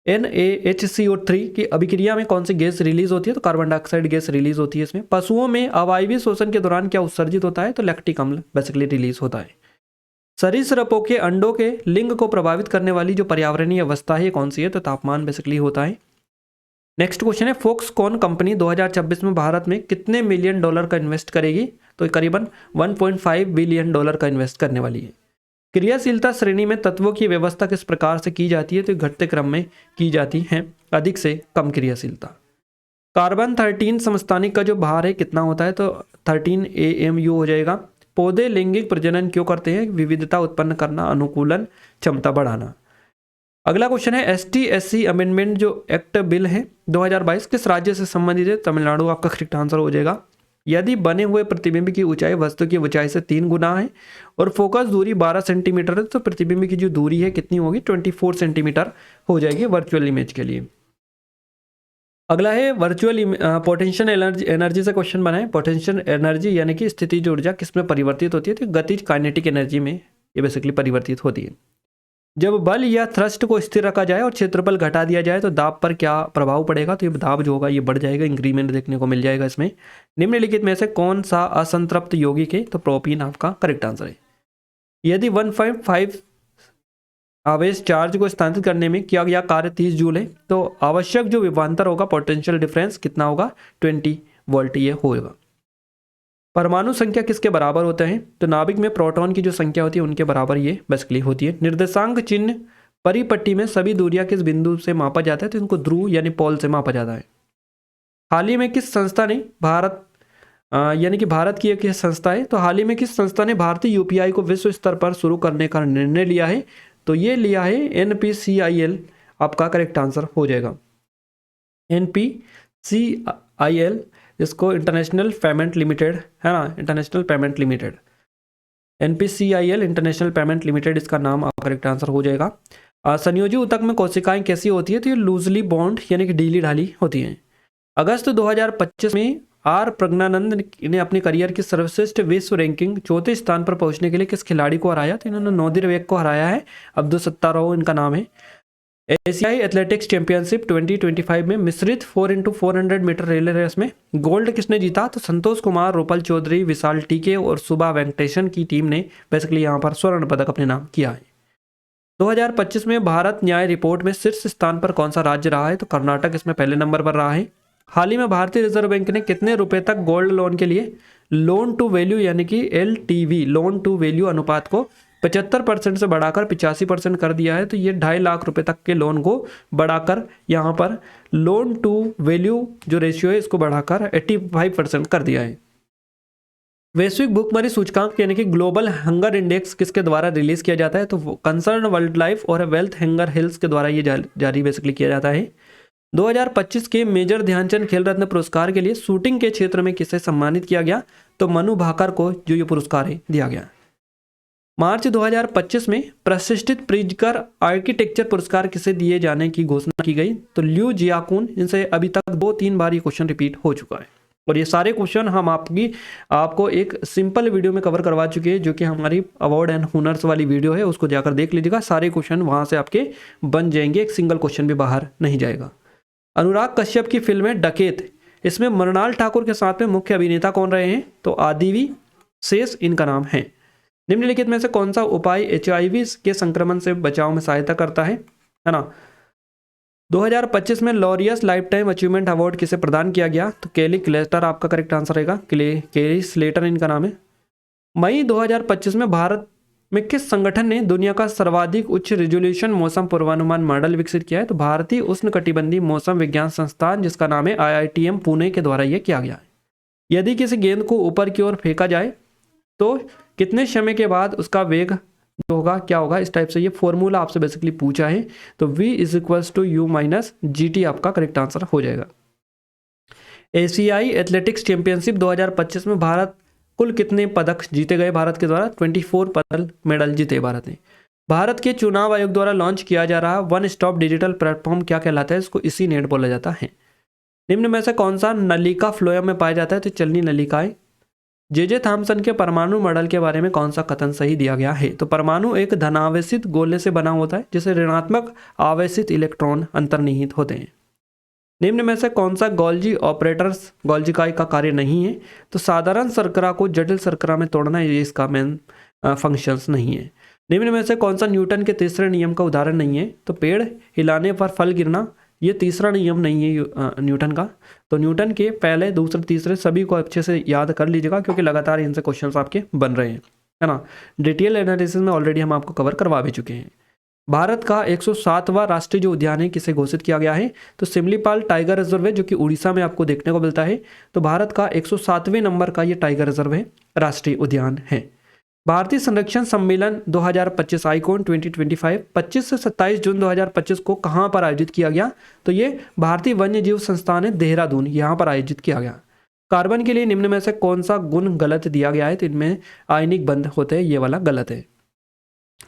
NaHCO3 की अभिक्रिया में कौन सी गैस रिलीज होती है? तो कार्बन डाइऑक्साइड गैस रिलीज होती है इसमें। पशुओं में अवायवीय शोषण के दौरान क्या उत्सर्जित होता है? तो लैक्टिक अम्ल बेसिकली रिलीज होता है। सरीसृपों के अंडों के लिंग को प्रभावित करने वाली जो पर्यावरणीय अवस्था है कौन सी है? तो तापमान बेसिकली होता है। नेक्स्ट क्वेश्चन है, फोक्सकॉन कंपनी 2026 में भारत में कितने मिलियन डॉलर का इन्वेस्ट करेगी? तो करीबन 1.5 बिलियन डॉलर का इन्वेस्ट करने वाली है। क्रियाशीलता श्रेणी में तत्वों की व्यवस्था किस प्रकार से की जाती है? तो घटते क्रम में की जाती है, अधिक से कम क्रियाशीलता। कार्बन 13 समस्थानिक का जो भार है कितना होता है? तो 13 AMU हो जाएगा। पौधे लैंगिक प्रजनन क्यों करते हैं? विविधता उत्पन्न करना, अनुकूलन क्षमता बढ़ाना। अगला क्वेश्चन है, ST/SC अमेंडमेंट जो एक्ट बिल है 2022 किस राज्य से संबंधित है? तमिलनाडु आपका करेक्ट आंसर हो जाएगा। यदि बने हुए प्रतिबिंब की ऊंचाई वस्तु की ऊंचाई से 3 गुना है और फोकस दूरी 12 सेंटीमीटर है, तो प्रतिबिंब की जो दूरी है कितनी होगी? 24 सेंटीमीटर हो जाएगी वर्चुअल इमेज के लिए। अगला है वर्चुअल पोटेंशियल एनर्जी से क्वेश्चन बना है। पोटेंशियल एनर्जी यानी कि स्थितिज ऊर्जा किसमें परिवर्तित होती है? तो गतिज काइनेटिक एनर्जी में ये बेसिकली परिवर्तित होती है। जब बल या थ्रस्ट को स्थिर रखा जाए और क्षेत्रफल घटा दिया जाए तो दाब पर क्या प्रभाव पड़ेगा? तो ये दाब जो होगा ये बढ़ जाएगा, इंक्रीमेंट देखने को मिल जाएगा इसमें। निम्नलिखित में से कौन सा असंतृप्त यौगिक है? तो प्रोपीन आपका करेक्ट आंसर है। यदि 1.5 आवेश चार्ज को स्थानांतरित करने में किया गया कार्य 30 जूल है, तो आवश्यक जो विभवांतर होगा, पोटेंशियल डिफरेंस कितना होगा? 20 वोल्ट ये होगा। परमाणु संख्या किसके बराबर होते हैं? तो नाभिक में प्रोटॉन की जो संख्या होती है उनके बराबर ये बेसिकली होती है। निर्देशांक चिन्ह परिपट्टी में सभी दूरियां किस बिंदु से मापा जाता है? तो इनको ध्रुव यानी पोल से मापा जाता है। हाल ही में किस संस्था ने यानी कि भारत की एक संस्था है, तो हाल ही में किस संस्था ने भारतीय UPI को विश्व स्तर पर शुरू करने का निर्णय लिया है? तो ये लिया है NPCIL, आपका करेक्ट आंसर हो जाएगा। NPCIL इसको इंटरनेशनल पेमेंट लिमिटेड, है ना, international payment limited, NPCIL international payment limited इसका नाम आपका करेक्ट आंसर हो जाएगा। संयोजी ऊतक में कोशिकाएं कैसी होती है? तो ये लूजली बॉन्ड यानी कि ढीली ढाली होती हैं। अगस्त 2025 में R प्रज्ञानंद ने अपने करियर की सर्वश्रेष्ठ विश्व रैंकिंग 4थे स्थान पर पहुंचने के लिए किस खिलाड़ी को हराया? तो इन्होंने नोदिरबेक को हराया है। अब्दुल सत्तार इनका नाम है। एशियाई एथलेटिक्स चैंपियनशिप 2025 में मिश्रित 4x400 मीटर रिले रेस में गोल्ड किसने जीता? तो संतोष कुमार, रूपल चौधरी, विशाल टीके और सुभा वेंकटेशन की टीम ने बेसिकली यहाँ पर स्वर्ण पदक अपने नाम किया है। 2025 में भारत न्याय रिपोर्ट में शीर्ष स्थान पर कौन सा राज्य रहा है? तो कर्नाटक इसमें पहले नंबर पर रहा है। हाल ही में भारतीय रिजर्व बैंक ने कितने रुपए तक गोल्ड लोन के लिए लोन टू वैल्यू यानी कि LTV लोन टू वैल्यू अनुपात को 75% से बढ़ाकर 85% कर दिया है? तो ये 2.5 लाख रुपए तक के लोन को बढ़ाकर यहाँ पर लोन टू वैल्यू जो रेशियो है इसको बढ़ाकर 85% कर दिया है। वैश्विक भूखमरी सूचकांक यानी कि ग्लोबल हंगर इंडेक्स किसके द्वारा रिलीज किया जाता है? तो कंसर्न वाइल्ड लाइफ और वेल्थ हंगर हिल्स के द्वारा ये जारी बेसिकली किया जाता है। 2025 के मेजर ध्यानचंद खेल रत्न पुरस्कार के लिए शूटिंग के क्षेत्र में किसे सम्मानित किया गया? तो मनु भाकर को जो ये पुरस्कार है दिया गया। मार्च 2025 में प्रतिष्ठित प्रिजकर आर्किटेक्चर पुरस्कार किसे दिए जाने की घोषणा की गई? तो ल्यू जियाकुन। इनसे अभी तक 2-3 बार ये क्वेश्चन रिपीट हो चुका है और ये सारे क्वेश्चन हम आपको एक सिंपल वीडियो में कवर करवा चुके हैं, जो कि हमारी अवार्ड एंड हुनर्स वाली वीडियो है, उसको जाकर देख लीजिएगा। सारे क्वेश्चन वहां से आपके बन जाएंगे, एक सिंगल क्वेश्चन भी बाहर नहीं जाएगा। अनुराग कश्यप की फिल्म है डकैत, इसमें मृणाल ठाकुर के साथ में मुख्य अभिनेता कौन रहे हैं? तो आदिवी शेष इनका नाम है। निम्नलिखित में से कौन सा उपाय HIV के संक्रमण से बचाव में सहायता करता है ना? 2025 में Laureus life time achievement award किसे प्रदान किया गया? तो केली स्लेटर आपका करेक्ट आंसर रहेगा। केली स्लेटर इनका नाम है। मई 2025 में भारत में किस संगठन ने दुनिया का सर्वाधिक उच्च रिजोल्यूशन मौसम पूर्वानुमान मॉडल विकसित किया है? तो भारतीय उष्णकटिबंधीय मौसम विज्ञान संस्थान, जिसका नाम है IITM पुणे के द्वारा यह किया गया है। यदि किसी गेंद को ऊपर की ओर फेंका जाए तो कितने समय के बाद उसका वेग जो होगा क्या होगा? इस टाइप से ये फॉर्मूला आपसे बेसिकली पूछा है। तो V = U - GT आपका करेक्ट आंसर हो जाएगा। एशियाई एथलेटिक्स चैंपियनशिप 2025 में भारत कुल कितने पदक जीते गए? भारत के द्वारा 24 मेडल जीते भारत ने। भारत के चुनाव आयोग द्वारा लॉन्च किया जा रहा वन स्टॉप डिजिटल प्लेटफॉर्म क्या कहलाता है? इसको इसी नेट बोला जाता है। निम्न में से कौन सा नलिका फ्लोएम में पाया जाता है? तो चलनी नलिकाएं। जे थॉम्सन के परमाणु मॉडल के बारे में कौन सा कथन सही दिया गया है? तो परमाणु एक धनावेशित गोले से बना होता है जिसे ऋणात्मक आवेशित इलेक्ट्रॉन अंतर्निहित होते हैं। निम्न में से कौन सा गोल्जी ऑपरेटर्स गोल्जी इकाई का कार्य नहीं है? तो साधारण शर्करा को जटिल शर्करा में तोड़ना ये इसका मेन फंक्शंस नहीं है। निम्न में से कौन सा न्यूटन के तीसरे नियम का उदाहरण नहीं है? तो पेड़ हिलाने पर फल गिरना ये तीसरा नियम नहीं है न्यूटन का। तो न्यूटन के पहले, दूसरे, तीसरे सभी को अच्छे से याद कर लीजिएगा क्योंकि लगातार इनसे क्वेश्चंस आपके बन रहे हैं, है ना। डिटेल एनालिसिस में ऑलरेडी हम आपको कवर करवा भी चुके हैं। भारत का 107वां राष्ट्रीय जो उद्यान है किसे घोषित किया गया है? तो सिमलीपाल टाइगर रिजर्व है जो कि उड़ीसा में आपको देखने को मिलता है। तो भारत का 107वें नंबर का ये टाइगर रिजर्व है, राष्ट्रीय उद्यान है। भारतीय संरक्षण सम्मेलन 2025 आईकॉन 2025 25 से 27 जून 2025 को कहाँ पर आयोजित किया गया? तो ये भारतीय वन्य जीव संस्थान है देहरादून, यहाँ पर आयोजित किया गया। कार्बन के लिए निम्न में से कौन सा गुण गलत दिया गया है? तो इनमें आयनिक बंध होते हैं, ये वाला गलत है।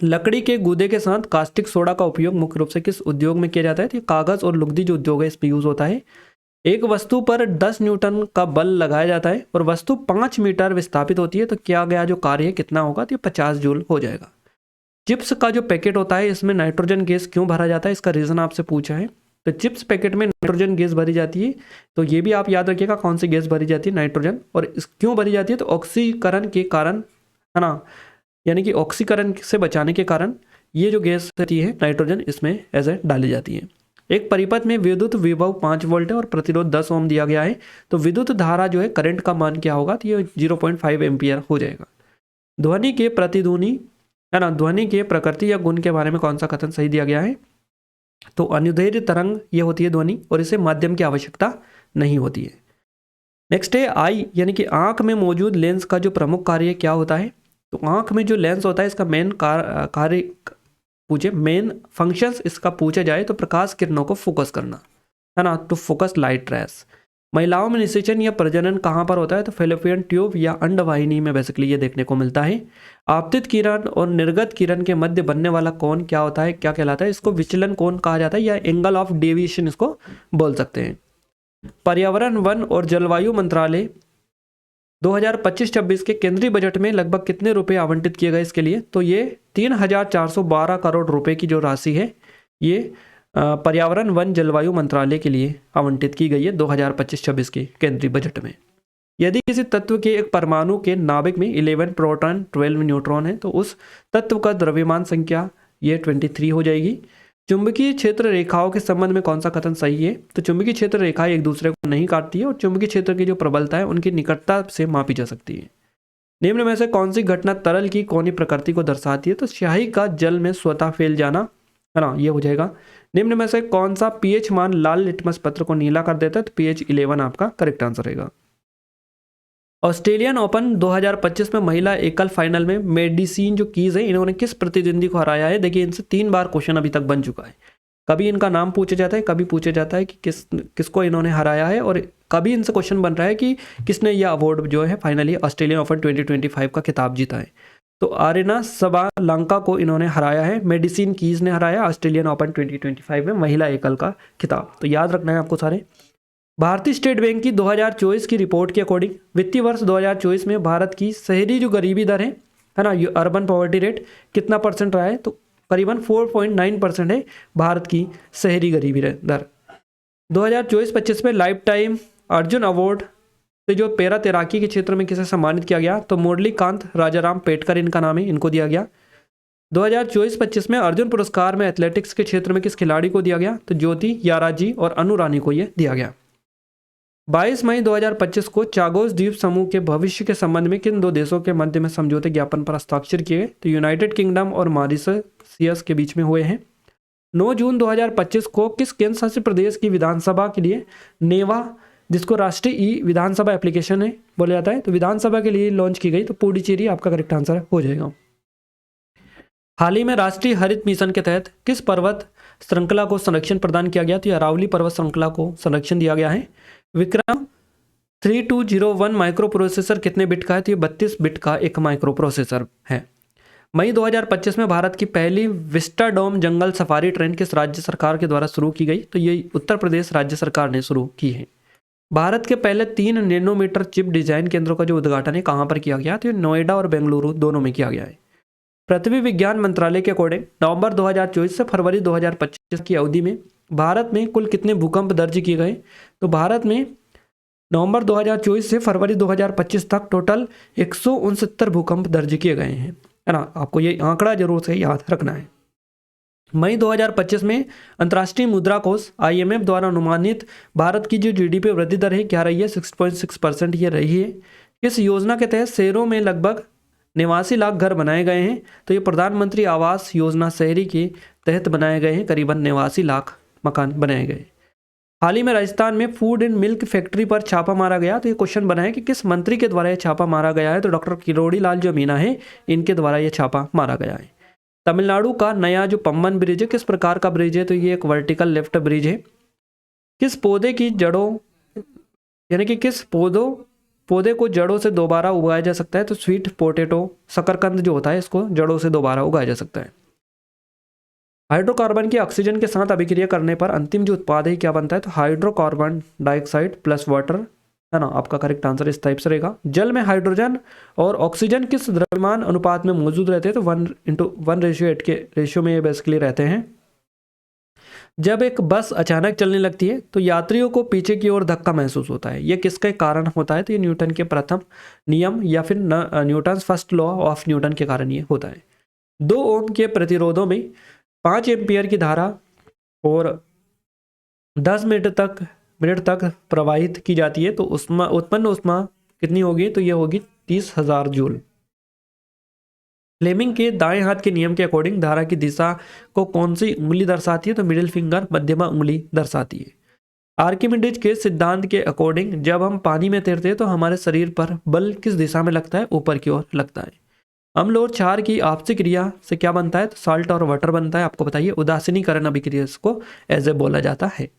लकड़ी के गूदे के साथ कास्टिक सोडा का उपयोग मुख्य रूप से किस उद्योग में किया जाता है? तो कागज और लुगदी जो उद्योग है इसमें यूज होता है। एक वस्तु पर 10 न्यूटन का बल लगाया जाता है और वस्तु 5 मीटर विस्थापित होती है तो किया गया जो कार्य है कितना होगा? तो 50 जूल हो जाएगा। चिप्स का जो पैकेट होता है इसमें नाइट्रोजन गैस क्यों भरा जाता है? इसका रीजन आपसे पूछा है। तो चिप्स पैकेट में नाइट्रोजन गैस भरी जाती है, तो ये भी आप याद रखिएगा कौन सी गैस भरी जाती है? नाइट्रोजन। और क्यों भरी जाती है? तो ऑक्सीकरण के कारण, है ना, यानी कि ऑक्सीकरण से बचाने के कारण ये जो गैस होती है नाइट्रोजन इसमें ऐसे डाली जाती है। एक परिपथ में विद्युत विभव 5 वोल्ट है और प्रतिरोध 10 ओम दिया गया है, तो विद्युत धारा जो है करंट का मान क्या होगा? तो ये 0.5 एम्पियर हो जाएगा। ध्वनि के प्रतिध्वनि, है ना, ध्वनि के प्रकृति या गुण के बारे में कौन सा कथन सही दिया गया है? तो अनुदैर्घ्य तरंग ये होती है ध्वनि और इसे माध्यम की आवश्यकता नहीं होती है। नेक्स्ट है आई, यानी कि आंख में मौजूद लेंस का जो प्रमुख कार्य क्या होता है? तो आंख में जो लेंस होता है इसका मेन कार्य पूछे, मेन फंक्शंस इसका पूछा जाए तो प्रकाश किरणों को फोकस करना, है ना, टू फोकस लाइट रेस। महिलाओं में निषेचन या प्रजनन कहाँ पर होता है? तो फेलोपियन ट्यूब या अंडवाहिनी में बेसिकली ये देखने को मिलता है। आपतित किरण और निर्गत किरण के मध्य बनने वाला कोण क्या होता है, क्या कहलाता है? इसको विचलन कोण कहा जाता है या एंगल ऑफ डेविएशन इसको बोल सकते हैं। पर्यावरण, वन और जलवायु मंत्रालय 2025-26 के केंद्रीय बजट में लगभग कितने रुपए आवंटित किए गए इसके लिए? तो ये 3,412 करोड़ रुपए की जो राशि है ये पर्यावरण, वन, जलवायु मंत्रालय के लिए आवंटित की गई है 2025-26 के केंद्रीय बजट में। यदि किसी तत्व के एक परमाणु के नाभिक में 11 प्रोटॉन 12 न्यूट्रॉन है तो उस तत्व का द्रव्यमान संख्या ये 23 हो जाएगी। चुंबकीय क्षेत्र रेखाओं के संबंध में कौन सा कथन सही है? तो चुंबकीय क्षेत्र रेखाएं एक दूसरे को नहीं काटती है और चुंबकीय क्षेत्र की जो प्रबलता है उनकी निकटता से मापी जा सकती है। निम्न में से कौन सी घटना तरल की कोणीय प्रकृति को दर्शाती है? तो स्याही का जल में स्वतः फैल जाना, है ना, ये हो जाएगा। निम्न में से कौन सा पीएच मान लाल लिटमस पत्र को नीला कर देता है? तो pH 11 आपका करेक्ट आंसर रहेगा। ऑस्ट्रेलियन ओपन 2025 में महिला एकल फाइनल में मेडिसिन जो कीज है इन्होंने किस प्रतिद्वंदी को हराया है? देखिए इनसे 3 बार क्वेश्चन अभी तक बन चुका है। कभी इनका नाम पूछा जाता है, कभी पूछा जाता है कि किसको इन्होंने हराया है, और कभी इनसे क्वेश्चन बन रहा है कि किसने यह अवार्ड जो है फाइनली ऑस्ट्रेलियन ओपन 2025 का खिताब जीता है। तो आरेना सबालंका को इन्होंने हराया है, मेडिसिन कीज ने हराया ऑस्ट्रेलियन ओपन 2025 में महिला एकल का खिताब। तो याद रखना है आपको सारे। भारतीय स्टेट बैंक की 2024 की रिपोर्ट के अकॉर्डिंग वित्तीय वर्ष 2024 में भारत की शहरी जो गरीबी दर है ना, ये अर्बन पॉवर्टी रेट कितना परसेंट रहा है? तो करीबन 4.9% है भारत की शहरी गरीबी दर। 2024-25 में लाइफ टाइम अर्जुन अवार्ड से जो पैरा तैराकी के क्षेत्र में किसे सम्मानित किया गया? तो मुरलीकांत राजाराम पेटकर इनका नाम है, इनको दिया गया। 2024-25 में अर्जुन पुरस्कार में एथलेटिक्स के क्षेत्र में किस खिलाड़ी को दिया गया? तो ज्योति याराजी और अनु रानी को यह दिया गया। 22 मई 2025 को चागोस द्वीप समूह के भविष्य के संबंध में किन 2 देशों के मध्य में समझौते ज्ञापन पर हस्ताक्षर किए गए? तो यूनाइटेड किंगडम और मॉरिशस के बीच में हुए हैं। 9 जून 2025 को किस केंद्र शासित प्रदेश की विधानसभा के लिए नेवा, जिसको राष्ट्रीय ई विधानसभा एप्लीकेशन है बोला जाता है, तो विधानसभा के लिए लॉन्च की गई? तो पुडुचेरी आपका करेक्ट आंसर हो जाएगा। हाल ही में राष्ट्रीय हरित मिशन के तहत किस पर्वत श्रृंखला को संरक्षण प्रदान किया गया? तो अरावली पर्वत श्रृंखला को संरक्षण दिया गया है। विक्रम 3201 माइक्रो प्रोसेसर कितने बिट का है? तो ये 32 बिट का एक माइक्रो प्रोसेसर है। मई 2025 में भारत की पहली विस्टाडोम जंगल सफारी ट्रेन किस राज्य सरकार के द्वारा शुरू की गई? तो ये उत्तर प्रदेश राज्य सरकार ने शुरू की है। भारत के पहले 3 नैनोमीटर चिप डिजाइन केंद्रों का जो उद्घाटन है कहाँ पर किया गया? तो ये नोएडा और बेंगलुरु दोनों में किया गया है। पृथ्वी विज्ञान मंत्रालय के अकॉर्डिंग नवंबर 2024 से फरवरी 2025 की अवधि में भारत में कुल कितने भूकंप दर्ज किए गए? तो भारत में नवंबर 2024 से फरवरी 2025 तक टोटल 169 भूकंप दर्ज किए गए हैं, है ना। आपको ये आंकड़ा जरूर से याद रखना है। मई 2025 में अंतर्राष्ट्रीय मुद्रा कोष IMF द्वारा अनुमानित भारत की जो GDP वृद्धि दर है क्या रही है? 6.6% ये रही है। इस योजना के तहत शहरों में लगभग 89 लाख घर बनाए गए हैं। तो ये प्रधानमंत्री आवास योजना शहरी के तहत बनाए गए हैं, करीबन 89 लाख मकान बनाए गए। हाल ही में राजस्थान में फूड एंड मिल्क फैक्ट्री पर छापा मारा गया। तो ये क्वेश्चन बना है कि किस मंत्री के द्वारा ये छापा मारा गया है? तो डॉक्टर किरोड़ी लाल जो मीना है इनके द्वारा ये छापा मारा गया है। तमिलनाडु का नया जो पम्बन ब्रिज है किस प्रकार का ब्रिज है? तो ये एक वर्टिकल लिफ्ट ब्रिज है। किस पौधे की जड़ों यानी कि किस पौधे को जड़ों से दोबारा उगाया जा सकता है? तो स्वीट पोटैटो, शकरकंद जो होता है इसको जड़ों से दोबारा उगाया जा सकता है। हाइड्रोकार्बन की ऑक्सीजन के साथ अभिक्रिया करने पर अंतिम जो उत्पाद है क्या बनता है? तो हाइड्रोकार्बन डाइऑक्साइड प्लस वाटर, है ना। आपका करेक्ट आंसर इस टाइप से रहेगा। जल में हाइड्रोजन और ऑक्सीजन किस द्रव्यमान अनुपात में मौजूद रहते हैं? तो 1:1 के रेशियो में ये बेसिकली रहते हैं। जब एक बस अचानक चलने लगती है तो यात्रियों को पीछे की ओर धक्का महसूस होता है, ये किसके कारण होता है? तो ये न्यूटन के प्रथम नियम या फिर Newton first law of Newton के कारण ये होता है। 2 ओम के प्रतिरोधों में 5 एम्पियर की धारा और 10 मिनट तक प्रवाहित की जाती है तो उत्पन्न ऊष्मा कितनी होगी? तो ये होगी 30,000 जूल। फ्लेमिंग के दाएं हाथ के नियम के अकॉर्डिंग धारा की दिशा को कौन सी उंगली दर्शाती है? तो मिडिल फिंगर, मध्यमा उंगली दर्शाती है। आर्किमिडीज के सिद्धांत के अकॉर्डिंग जब हम पानी में तैरते हैं तो हमारे शरीर पर बल किस दिशा में लगता है? ऊपर की ओर लगता है। अम्ल और क्षार की आपसी क्रिया से क्या बनता है? तो साल्ट और वाटर बनता है। आपको बताइए उदासीनीकरण अभिक्रिया को ऐसे बोला जाता है।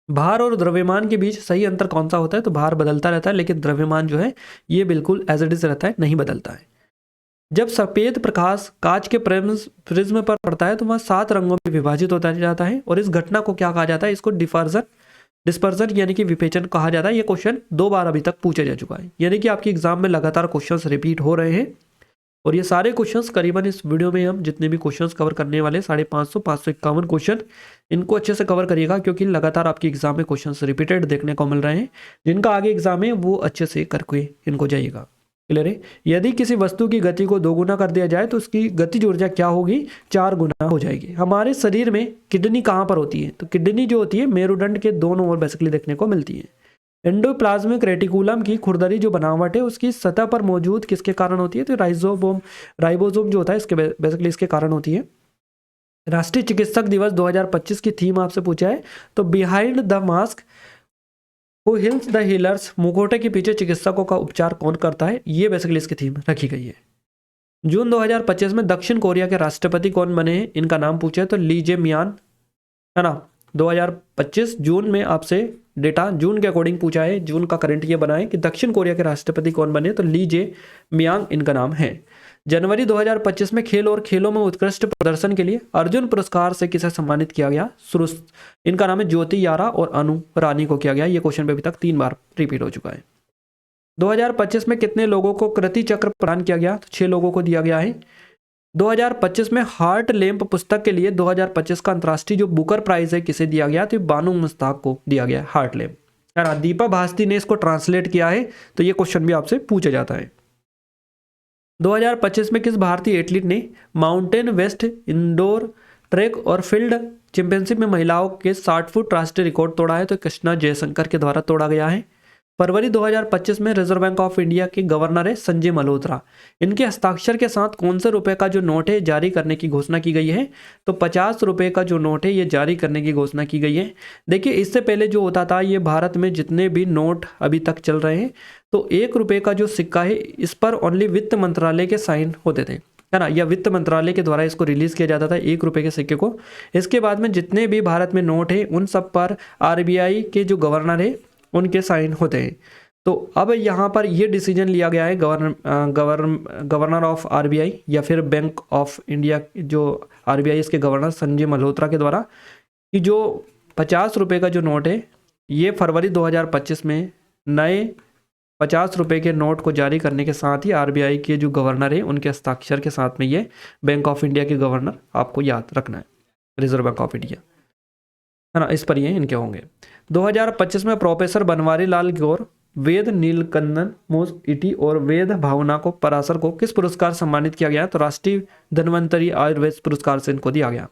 भार और द्रव्यमान के बीच सही अंतर कौन सा होता है? तो भार बदलता रहता है लेकिन द्रव्यमान जो है ये बिल्कुल एज इट इज रहता है, नहीं बदलता है। जब सफेद प्रकाश कांच के प्रिज्म पर पड़ता है तो वह 7 रंगों में विभाजित होता जाता है और इस घटना को क्या कहा जाता है? इसको डिस्पर्जन यानी कि विपेचन कहा जाता है। ये क्वेश्चन 2 बार अभी तक पूछा जा चुका है, यानी कि आपके एग्जाम में लगातार क्वेश्चंस रिपीट हो रहे हैं और ये सारे क्वेश्चंस करीबन इस वीडियो में हम जितने भी क्वेश्चंस कवर करने वाले 550 551 क्वेश्चन, इनको अच्छे से कवर करिएगा क्योंकि लगातार आपके एग्जाम में क्वेश्चंस रिपीटेड देखने को मिल रहे हैं। जिनका आगे एग्जाम है वो अच्छे से करके इनको जाइएगा। क्लियर है? यदि किसी वस्तु की गति को 2 गुना कर दिया जाए तो उसकी गतिज ऊर्जा क्या होगी? 4 गुना हो जाएगी। हमारे शरीर में किडनी कहाँ पर होती है? तो किडनी जो होती है मेरुदंड के दोनों ओर बेसिकली देखने को मिलती है। एंडोप्लाज्मिक रेटिकुलम की खुरदरी जो बनावट है उसकी सतह पर मौजूद किसके कारण होती है? तो राइबोसोम जो होता है इसके बेसिकली इसके कारण होती है। राष्ट्रीय चिकित्सक दिवस 2025 की थीम आपसे पूछा है तो behind the mask who heals the healers, मुखौटे के पीछे चिकित्सकों का उपचार कौन करता है? ये बेसिकली इसकी थीम रखी गई है। जून 2025 में दक्षिण कोरिया के राष्ट्रपति कौन बने हैं? इनका नाम पूछा है तो ली जे मियान, है ना। 2025 जून में आपसे डेटा जून के अकॉर्डिंग पूछा है। जून का करंट ये बना है कि दक्षिण कोरिया के राष्ट्रपति कौन बने? तो ली जे मियांग इनका नाम है। जनवरी 2025 में खेल और खेलों में उत्कृष्ट प्रदर्शन के लिए अर्जुन पुरस्कार से किसे सम्मानित किया गया? इनका नाम है ज्योति यारा और अनु रानी को किया गया। ये क्वेश्चन पे अभी तक 3 बार रिपीट हो चुका है। 2025 में कितने लोगों को कृति चक्र प्रदान किया गया? तो 6 लोगों को दिया गया है। 2025 में हार्ट लैम्प पुस्तक के लिए 2025 का अंतर्राष्ट्रीय जो बुकर प्राइज है किसे दिया गया? तो बानू मुश्ताक को दिया गया हार्ट लैम्प, है ना। दीपा भास्ती ने इसको ट्रांसलेट किया है तो ये क्वेश्चन भी आपसे पूछा जाता है। 2025 में किस भारतीय एथलीट ने माउंटेन वेस्ट इंडोर ट्रैक और फील्ड चैंपियनशिप में महिलाओं के 60 फुट राष्ट्रीय रिकॉर्ड तोड़ा है? तो कृष्णा जयशंकर के द्वारा तोड़ा गया है। फरवरी 2025 में रिजर्व बैंक ऑफ इंडिया के गवर्नर है संजय मल्होत्रा। इनके हस्ताक्षर के साथ कौन से रुपए का जो नोट है जारी करने की घोषणा की गई है? तो 50 रुपए का जो नोट है ये जारी करने की घोषणा की गई है। देखिए इससे पहले जो होता था ये भारत में जितने भी नोट अभी तक चल रहे हैं तो 1 रुपये का जो सिक्का है इस पर ओनली वित्त मंत्रालय के साइन होते थे, है ना, या वित्त मंत्रालय के द्वारा इसको रिलीज किया जाता था 1 रुपये के सिक्के को। इसके बाद में जितने भी भारत में नोट है उन सब पर RBI के जो गवर्नर है उनके साइन होते हैं। तो अब यहाँ पर ये डिसीजन लिया गया है गवर्नर ऑफ आरबीआई या फिर बैंक ऑफ इंडिया, जो आरबीआई इसके गवर्नर संजय मल्होत्रा के द्वारा, कि जो 50 रुपये का जो नोट है ये फरवरी 2025 में नए 50 रुपये के नोट को जारी करने के साथ ही आरबीआई के जो गवर्नर है उनके हस्ताक्षर के साथ में ये बैंक ऑफ इंडिया के गवर्नर आपको याद रखना है, रिजर्व बैंक ऑफ इंडिया, है ना, इस पर ये इनके होंगे। 2025 में प्रोफेसर बनवारी लाल गौर, वेद नीलकंदन मोसइटी और वेद भावना को पराशर को किस पुरस्कार सम्मानित किया गया? तो राष्ट्रीय धन्वंतरी आयुर्वेद पुरस्कार से इनको दिया गया।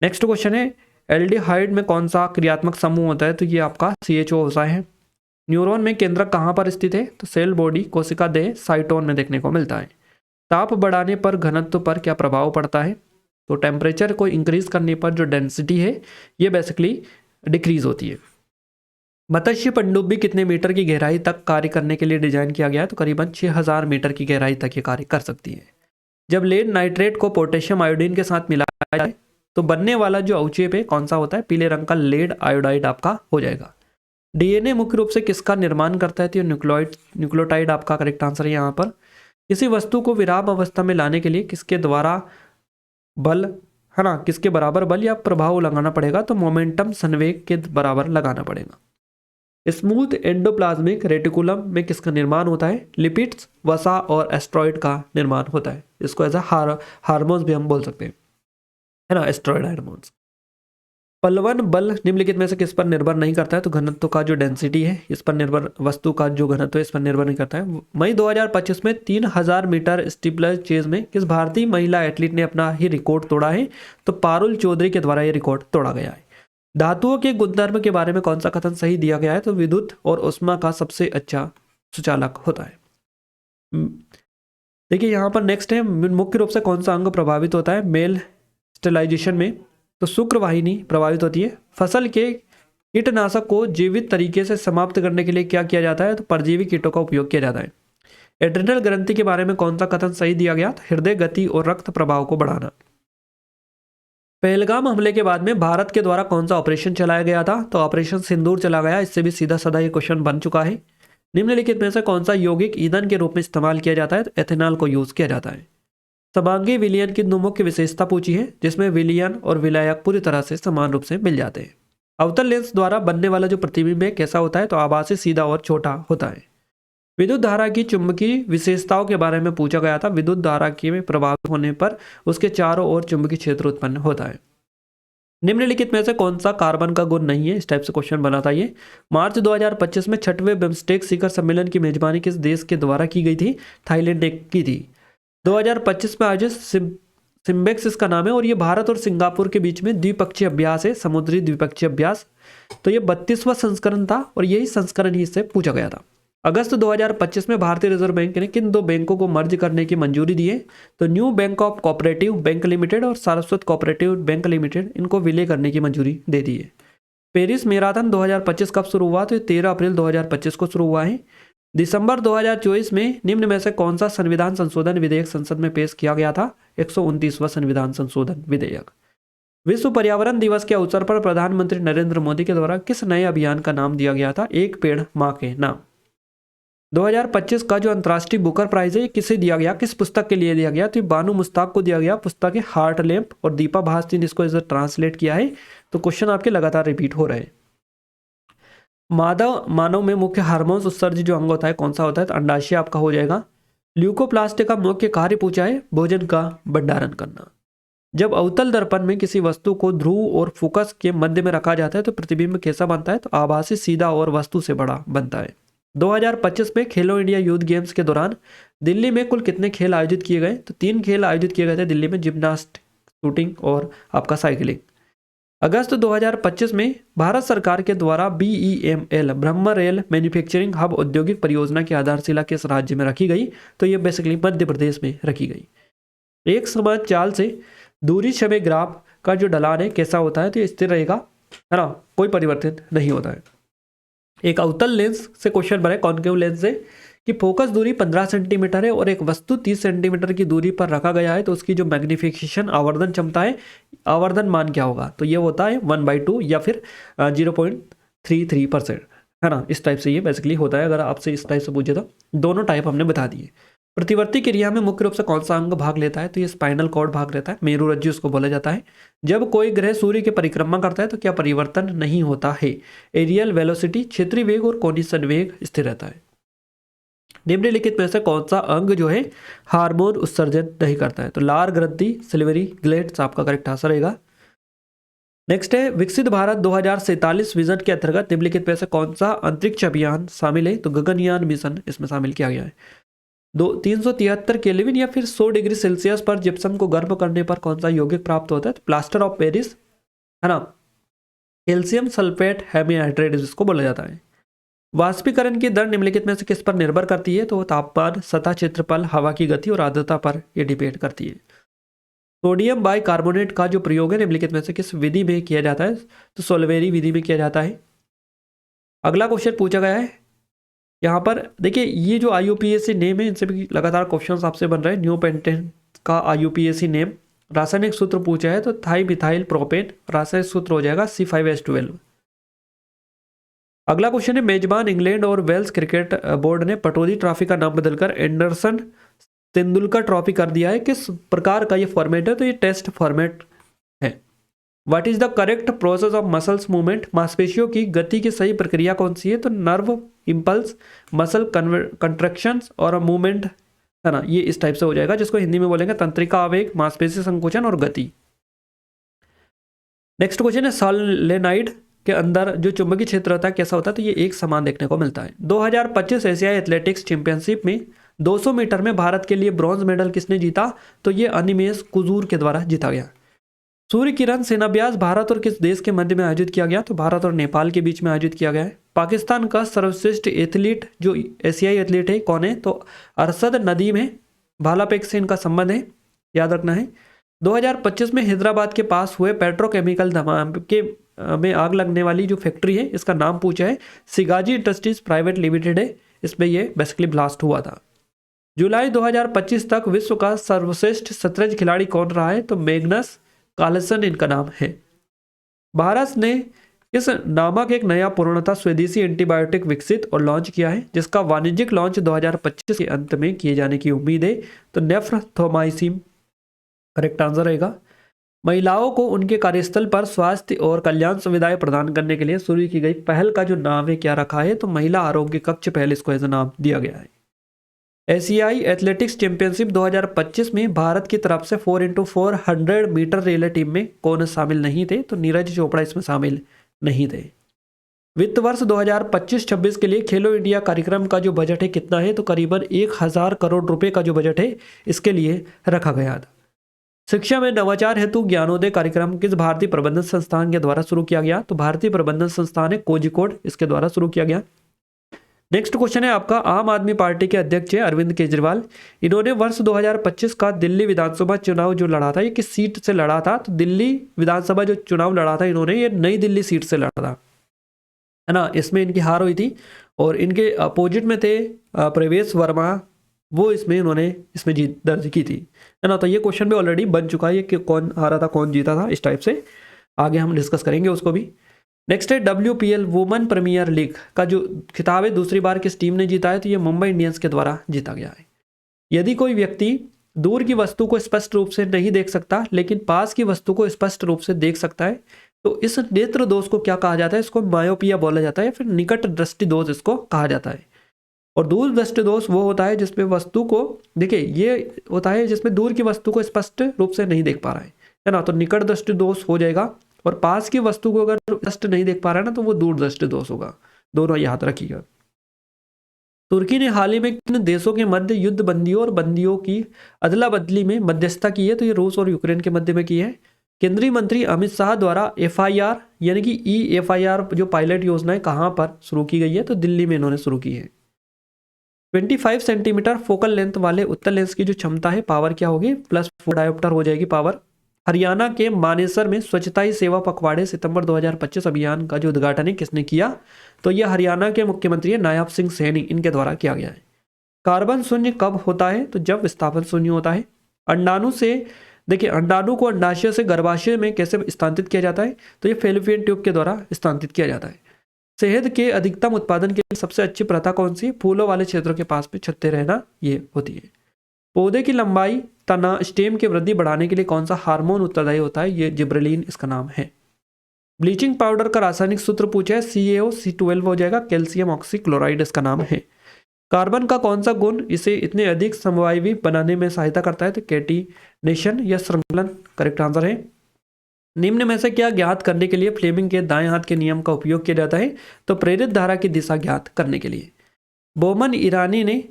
नेक्स्ट क्वेश्चन है एल्डिहाइड में कौन सा क्रियात्मक समूह होता है? तो ये आपका CHO होता है। न्यूरॉन में केंद्रक कहाँ पर स्थित है? तो सेल बॉडी कोशिका देह साइटोन में देखने को मिलता है। ताप बढ़ाने पर घनत्व पर क्या प्रभाव पड़ता है? तो टेम्परेचर को इंक्रीज करने पर जो डेंसिटी है ये बेसिकली डिक्रीज होती है। मत्स्य पनडुब्बी कितने मीटर की गहराई तक कार्य करने के लिए डिजाइन किया गया है? तो करीबन 6000 मीटर की गहराई तक ये कार्य कर सकती है। जब लेड नाइट्रेट को पोटेशियम आयोडीन के साथ मिलाया जाए तो बनने वाला जो अवक्षेप है कौन सा होता है? पीले रंग का लेड आयोडाइड आपका हो जाएगा। डीएनए मुख्य रूप से किसका निर्माण करता है? तो न्यूक्लियोटाइड आपका करेक्ट आंसर है। यहाँ पर किसी वस्तु को विराम अवस्था में लाने के लिए किसके द्वारा बल, है ना, किसके बराबर बल या प्रभाव लगाना पड़ेगा? तो मोमेंटम संवेग के बराबर लगाना पड़ेगा। स्मूथ एंडोप्लाज्मिक रेटिकुलम में किसका निर्माण होता है? लिपिड्स, वसा और एस्ट्रॉइड का निर्माण होता है। इसको एज हार्मोन्स भी हम बोल सकते हैं, है ना, एस्ट्रॉइड हार्मोन्स। पलवन बल निम्नलिखित में से किस पर निर्भर नहीं करता है? तो घनत्व का जो डेंसिटी है इस पर निर्भर, वस्तु का जो घनत्व है इस पर निर्भर नहीं करता है। मई 2025 में 3000 मीटर स्टीपल चेज में किस भारतीय महिला एथलीट ने अपना ही रिकॉर्ड तोड़ा है? तो पारुल चौधरी के द्वारा ये रिकॉर्ड तोड़ा गया है। धातुओं के गुणधर्म के बारे में कौन सा कथन सही दिया गया है? तो विद्युत और उष्मा का सबसे अच्छा सुचालक होता है। देखिए यहाँ पर नेक्स्ट है, मुख्य रूप से कौन सा अंग प्रभावित होता है मेल स्टेलाइजेशन में? तो शुक्र वाहिनी प्रभावित होती है। फसल के कीटनाशक को जीवित तरीके से समाप्त करने के लिए क्या किया जाता है? तो परजीवी कीटों का उपयोग किया जाता है। एड्रिनल ग्रंथि के बारे में कौन सा कथन सही दिया गया? तो हृदय गति और रक्त प्रवाह को बढ़ाना। पहलगाम हमले के बाद में भारत के द्वारा कौन सा ऑपरेशन चलाया गया था? तो ऑपरेशन सिंदूर चला गया। इससे भी सीधा साधा ये क्वेश्चन बन चुका है। निम्नलिखित में से कौन सा यौगिक ईंधन के रूप में इस्तेमाल किया जाता है? तो एथेनॉल को यूज किया जाता है। समांगी विलयन की दो मुख्य विशेषता पूछी है, जिसमें विलयन और विलायक पूरी तरह से समान रूप से मिल जाते हैं। अवतल लेंस द्वारा बनने वाला जो प्रतिबिंब है कैसा होता है? तो आभासी, सीधा और छोटा होता है। विद्युत धारा की चुंबकीय विशेषताओं के बारे में पूछा गया था। विद्युत धारा के प्रभावित होने पर उसके चारों ओर चुंबकीय क्षेत्र उत्पन्न होता है। निम्नलिखित में से कौन सा कार्बन का गुण नहीं है? इस टाइप से क्वेश्चन बना था ये। मार्च 2025 में 6वें बिम्स्टेक शिखर सम्मेलन की मेजबानी किस देश के द्वारा की गई थी? थाईलैंड ने की थी। 2025 में आयोजित सिम्बेक्स इसका नाम है और ये भारत और सिंगापुर के बीच में द्विपक्षीय अभ्यास है, समुद्री द्विपक्षीय अभ्यास। तो ये 32वां संस्करण था और यही संस्करण ही इससे पूछा गया था। अगस्त 2025 में भारतीय रिजर्व बैंक ने किन दो बैंकों को मर्ज करने की मंजूरी दी है? तो new bank of cooperative bank limited और सारस्वत कोऑपरेटिव बैंक लिमिटेड, इनको विलय करने की मंजूरी दे दी है। पेरिस मैराथन 2025 कब शुरू हुआ? तो 13 अप्रैल 2025 को शुरू हुआ है। दिसंबर 2024 में निम्न में से कौन सा संविधान संशोधन विधेयक संसद में पेश किया गया था? 129वां संविधान संशोधन विधेयक। विश्व पर्यावरण दिवस के अवसर पर प्रधानमंत्री नरेंद्र मोदी के द्वारा किस नए अभियान का नाम दिया गया था? एक पेड़ मां के नाम। 2025 का जो अंतर्राष्ट्रीय बुकर प्राइज है किसे दिया गया, किस पुस्तक के लिए दिया गया? तो बानू मुश्ताक को दिया गया। पुस्तक है हार्ट लैम्प और दीपा भास्ती ने इसको ट्रांसलेट किया है। तो क्वेश्चन आपके लगातार रिपीट हो रहे हैं। मानव में मुख्य हार्मोन्स उत्सर्जित जो अंग होता है कौन सा होता है? तो अंडाशय आपका हो जाएगा। ल्यूकोप्लास्ट का मुख्य कार्य पूछा है, भोजन का भंडारण करना। जब अवतल दर्पण में किसी वस्तु को ध्रुव और फोकस के मध्य में रखा जाता है तो प्रतिबिंब कैसा बनता है? तो आभासी, सीधा और वस्तु से बड़ा बनता है। 2025 में खेलो इंडिया यूथ गेम्स के दौरान दिल्ली में कुल कितने खेल आयोजित किए गए? तो 3 खेल आयोजित किए गए थे दिल्ली में, जिम्नास्ट, शूटिंग और आपका साइकिलिंग। अगस्त 2025 में भारत सरकार के द्वारा BEML ब्रह्म रेल मैन्युफैक्चरिंग हब औद्योगिक परियोजना की आधारशिला किस राज्य में रखी गई? तो ये बेसिकली मध्य प्रदेश में रखी गई। एक समान चाल से दूरी समय ग्राफ का जो ढलान है कैसा होता है? तो स्थिर रहेगा, है ना, कोई परिवर्तन नहीं होता है। एक अवतल लेंस से क्वेश्चन बने, कॉन्केव लेंस से, कि फोकस दूरी 15 सेंटीमीटर है और एक वस्तु 30 सेंटीमीटर की दूरी पर रखा गया है तो उसकी जो मैग्निफिकेशन आवर्धन क्षमता है, आवर्धन मान क्या होगा? तो ये होता है 1/2 या फिर 0.33%। है ना। इस टाइप से ये बेसिकली होता है, अगर आपसे इस टाइप से पूछे तो दोनों टाइप हमने बता दिए। प्रतिवर्ती क्रिया में मुख्य रूप से कौन सा अंग भाग लेता है, तो ये स्पाइनल कॉर्ड भाग लेता है, मेरुरज्जु इसको बोला जाता है। जब कोई ग्रह सूर्य की परिक्रमा करता है तो क्या परिवर्तन नहीं होता है, एरियल वेलोसिटी, क्षेत्रीय वेग और कोनिशन वेग स्थिर रहता है। निम्नलिखित में से कौन सा अंग जो है हार्मोन उत्सर्जन नहीं करता है, तो लार ग्रंथि, सिल्वरी ग्लैंड्स आपका करेक्ट आंसर रहेगा। नेक्स्ट है विकसित भारत 2047 विजन के अंतर्गत निम्नलिखित में से कौन सा अंतरिक्ष अभियान शामिल है, तो गगनयान मिशन इसमें शामिल किया गया है। 373 केल्विन या फिर 100 डिग्री सेल्सियस पर जिप्सम को गर्म करने पर कौन सा यौगिक प्राप्त होता है, तो प्लास्टर ऑफ पेरिस, है ना, कैल्शियम सल्फेट हेमीहाइड्रेट जिसको बोला जाता है। वाष्पीकरण की दर निम्नलिखित में से किस पर निर्भर करती है, तो तापमान, सतह क्षेत्रफल, हवा की गति और आर्द्रता पर यह डिपेंड करती है। सोडियम बाइकार्बोनेट का जो प्रयोग है निम्नलिखित में से किस विधि में किया जाता है, तो सोलवेरी विधि में किया जाता है। अगला क्वेश्चन पूछा गया है यहाँ पर, देखिए ये जो IUPAC नेम है इनसे भी लगातार क्वेश्चन आपसे बन रहे हैं। न्यू पेंटेन का IUPAC नेम, रासायनिक सूत्र पूछा है तो थाई मिथाइल प्रोपेन, रासायनिक सूत्र हो जाएगा C5H12। अगला क्वेश्चन है मेजबान इंग्लैंड और वेल्स क्रिकेट बोर्ड ने पटौदी ट्रॉफी का नाम बदलकर एंडरसन तेंदुलकर ट्रॉफी कर दिया है। किस प्रकार का ये फॉर्मेट है, तो ये टेस्ट फॉर्मेट है। What is the correct process of muscles movement, मांसपेशियों की गति की सही प्रक्रिया कौन सी है, तो नर्व इंपल्स, मसल कंट्रैक्शंस और मूवमेंट, है ना, ये इस टाइप से हो जाएगा, जिसको हिंदी में बोलेंगे तंत्रिका आवेग, मांसपेशी संकोचन और गति। नेक्स्ट क्वेश्चन है सोलेनाइड के अंदर जो चुंबकीय क्षेत्र होता है कैसा होता है, तो ये एक समान देखने को मिलता है। 2025 एशियाई एथलेटिक्स चैंपियनशिप में 200 मीटर में भारत के लिए ब्रॉन्ज मेडल किसने जीता, तो ये अनिमेश कुजूर के द्वारा जीता गया। सूर्य किरण सेनाभ्यास भारत और किस देश के मध्य में आयोजित किया गया, तो भारत और नेपाल के बीच में आयोजित किया गया है। पाकिस्तान का सर्वश्रेष्ठ एथलीट जो एशियाई एथलीट है कौन है, तो अरशद नदीम है, भालाफेक से इनका संबंध है, याद रखना है। 2025 में हैदराबाद के पास हुए पेट्रोकेमिकल धमाके में आग लगने वाली जो फैक्ट्री है इसका नाम पूछा है, सिगाजी इंडस्ट्रीज प्राइवेट लिमिटेड है, इसमें ये बेसिकली ब्लास्ट हुआ था। जुलाई 2025 तक विश्व का सर्वश्रेष्ठ शतरंज खिलाड़ी कौन रहा है, तो मैग्नस कार्लसन इनका नाम है। भारत ने इस नामक एक नया पूर्णतः स्वदेशी एंटीबायोटिक विकसित और लॉन्च किया है, जिसका वाणिज्यिक लॉन्च 2025 के अंत में किए जाने की उम्मीद है, तो नेफ्रोथोमाइसिन करेक्ट आंसर रहेगा। महिलाओं को उनके कार्यस्थल पर स्वास्थ्य और कल्याण सुविधाएं प्रदान करने के लिए शुरू की गई पहल का जो नाम है क्या रखा है, तो महिला आरोग्य कक्ष पहल इसको ऐसा नाम दिया गया है। एशियाई एथलेटिक्स चैंपियनशिप 2025 में भारत की तरफ से 4x400 मीटर रिले टीम में कौन शामिल नहीं थे, तो नीरज चोपड़ा इसमें शामिल नहीं थे। वित्त वर्ष 2025-26 के लिए खेलो इंडिया कार्यक्रम का जो बजट है कितना है, तो करीबन 1000 करोड़ रुपए का जो बजट है इसके लिए रखा गया था। शिक्षा में नवाचार हेतु ज्ञानोदय कार्यक्रम किस भारतीय प्रबंधन संस्थान के द्वारा शुरू किया गया, तो भारतीय प्रबंधन संस्थान है कोझिकोड, इसके द्वारा शुरू किया गया। नेक्स्ट क्वेश्चन है आपका, आम आदमी पार्टी के अध्यक्ष है अरविंद केजरीवाल, इन्होंने वर्ष 2025 का दिल्ली विधानसभा चुनाव जो लड़ा था ये किस सीट से लड़ा था, तो दिल्ली विधानसभा जो चुनाव लड़ा था इन्होंने ये नई दिल्ली सीट से लड़ा था, है ना, इसमें इनकी हार हुई थी और इनके अपोजिट में थे प्रवेश वर्मा, वो इन्होंने जीत दर्ज की थी, है ना। तो ये क्वेश्चन भी ऑलरेडी बन चुका है कि कौन हारा था कौन जीता था, इस टाइप से आगे हम डिस्कस करेंगे उसको भी। नेक्स्ट है WPL वुमेन प्रीमियर लीग का जो खिताब है दूसरी बार किस टीम ने जीता है, तो ये मुंबई इंडियंस के द्वारा जीता गया है। यदि कोई व्यक्ति दूर की वस्तु को स्पष्ट रूप से नहीं देख सकता लेकिन पास की वस्तु को स्पष्ट रूप से देख सकता है, तो इस नेत्र दोष को क्या कहा जाता है, इसको मायोपिया बोला जाता है, फिर निकट दृष्टि दोष इसको कहा जाता है। और दूर दृष्टि दोष वो होता है जिसमें वस्तु को, देखिए ये होता है जिसमें दूर की वस्तु को स्पष्ट रूप से नहीं देख पा रहा है ना, तो निकट दृष्टि दोष हो जाएगा। और पास की वस्तु को अगर स्पष्ट नहीं देख पा रहा है ना, तो वो दूर दृष्टि दोष होगा। दोनों याद रखिएगा। तुर्की ने हाल ही में किन देशों के मध्य युद्ध बंदियों और बंदियों की अदला बदली में मध्यस्थता की है, तो ये रूस और यूक्रेन के मध्य में की है। केंद्रीय मंत्री अमित शाह द्वारा FIR यानी कि EFIR जो पायलट योजना है कहाँ पर शुरू की गई है, तो दिल्ली में इन्होंने शुरू की है। 25 सेंटीमीटर फोकल लेंथ वाले उत्तल लेंस की जो क्षमता है पावर क्या होगी, +4 डायोप्टर हो जाएगी पावर। हरियाणा के मानेसर में स्वच्छता ही सेवा पखवाड़े सितंबर 2025 अभियान का जो उद्घाटन है किसने किया, तो यह हरियाणा के मुख्यमंत्री नायब सिंह सैनी इनके द्वारा किया गया है। कार्बन शून्य कब होता है, तो जब विस्थापन शून्य होता है। अंडाणु से, देखिए अंडाणु को अंडाशय से गर्भाशय में कैसे स्थानांतरित किया जाता है, तो ये फेलोपियन ट्यूब के द्वारा स्थानांतरित किया जाता है। शहद के अधिकतम उत्पादन के लिए सबसे अच्छी प्रथा कौन सी है? फूलों वाले क्षेत्रों के पास में छत्ते रहना ये होती है। पौधे की लंबाई, तना, स्टेम की वृद्धि बढ़ाने के लिए कौन सा हार्मोन उत्तरदायी होता है? ये जिब्रेलिन इसका नाम है। ब्लीचिंग पाउडर का रासायनिक सूत्र पूछा है, CaO(C12) हो जाएगा, कैल्शियम ऑक्सीक्लोराइड इसका नाम है। कार्बन का कौन सा गुण इसे इतने अधिक समवायवी बनाने में सहायता करता है? तो कैटिनेशन या श्रृंखलन करेक्ट आंसर है। निम्न में से क्या ज्ञात करने के लिए फ्लेमिंग के दाएं हाथ के नियम का उपयोग किया जाता है? तो प्रेरित धारा की दिशा ज्ञात करने के लिए। बोमन ईरानी ने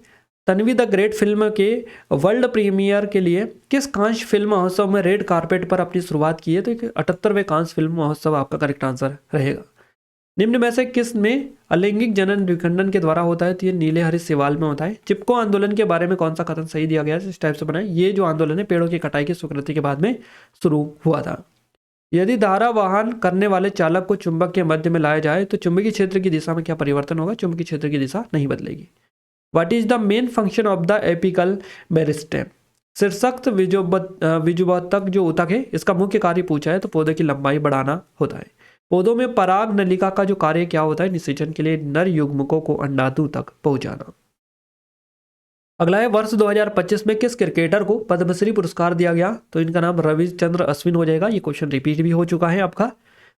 तन्वी द ग्रेट फिल्म के वर्ल्ड प्रीमियर के लिए किस कांस फिल्म महोत्सव में रेड कारपेट पर अपनी शुरुआत की है? तो 78वें कांस फिल्म महोत्सव आपका करेक्ट आंसर रहेगा। निम्न में से किस में अलैंगिक जनन विखंडन के द्वारा होता है? तो ये नीले हरे सिवाल में होता है। चिपको आंदोलन के बारे में कौन सा कथन सही दिया गया है? इस टाइप से बनाए, ये जो आंदोलन है पेड़ों की कटाई की स्वीकृति के बाद में शुरू हुआ था। यदि धारा वाहन करने वाले चालक को चुंबक के मध्य में लाया जाए तो चुंबकीय क्षेत्र की दिशा में क्या परिवर्तन होगा? चुंबकीय क्षेत्र की दिशा नहीं बदलेगी। What is the main function of the apical meristem? शीर्षस्थ विजुवतक जो ऊतक है इसका मुख्य कार्य पूछा है, तो पौधे की लंबाई बढ़ाना होता है। पौधों में पराग नलिका का जो कार्य क्या होता है? निषेचन के लिए नर युग्मकों को अंडादु तक पहुंचाना। अगला है, वर्ष 2025 में किस क्रिकेटर को पद्मश्री पुरस्कार दिया गया? तो इनका नाम रविचंद्र अश्विन हो जाएगा। ये क्वेश्चन रिपीट भी हो चुका है आपका।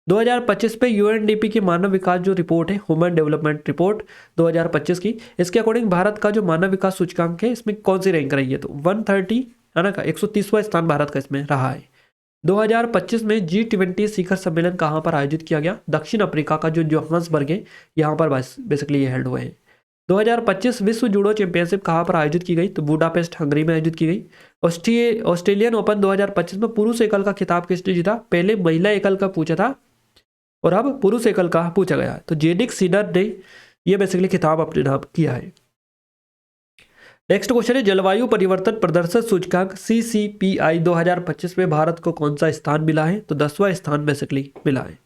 2025 पे UNDP की मानव विकास जो रिपोर्ट है, ह्यूमन डेवलपमेंट रिपोर्ट 2025 की, इसके अकॉर्डिंग भारत का जो मानव विकास सूचकांक है इसमें कौन सी रैंक रही है? तो 130 है ना, 130वां स्थान भारत का इसमें रहा है। 2025 में G20 शिखर सम्मेलन कहाँ पर आयोजित किया गया? दक्षिण अफ्रीका का जो जोहान्सबर्ग है यहाँ पर बेसिकली ये हेल्ड हुए हैं। 2025 विश्व जूडो चैंपियनशिप कहाँ पर आयोजित की गई? तो बुडापेस्ट हंगरी में आयोजित की गई। ऑस्ट्रेलियन ओपन 2025 में पुरुष एकल का खिताब किसने जीता? पहले महिला एकल का पूछा था और अब पुरुष एकल का पूछा गया है। तो जेनिक सिनर ने यह बेसिकली खिताब अपने नाम किया है। नेक्स्ट क्वेश्चन है, जलवायु परिवर्तन प्रदर्शन सूचकांक CCPI 2025 में भारत को कौन सा स्थान मिला है? तो 10वां स्थान बेसिकली मिला है।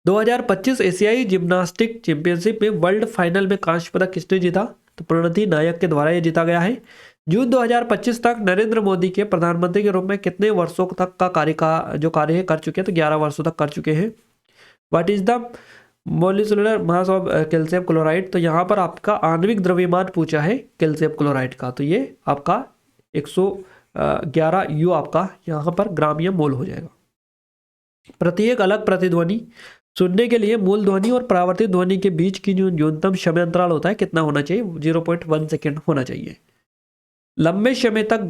2025 एशियाई जिम्नास्टिक चैंपियनशिप में वर्ल्ड फाइनल में कांस्य पदक किसने जीता? तो प्रणति नायक के द्वारा यह जीता गया है। जून 2025 तक नरेंद्र मोदी के प्रधानमंत्री के रूप में कितने वर्षों तक का जो कार्य कर चुके हैं? तो 11 वर्षों तक कर चुके हैं। What is the molecular mass of calcium chloride? तो यहाँ पर आपका आणविक द्रव्यमान पूछा है कैल्शियम क्लोराइड का, तो ये आपका 111 U आपका यहाँ पर ग्राम या मोल हो जाएगा। प्रत्येक अलग प्रतिध्वनि सुनने के लिए मूल ध्वनि और परावर्तित ध्वनि के बीच की जो न्यूनतम समय अंतराल होता है कितना होना चाहिए? 0.1 सेकेंड होना चाहिए। लंबे समय तक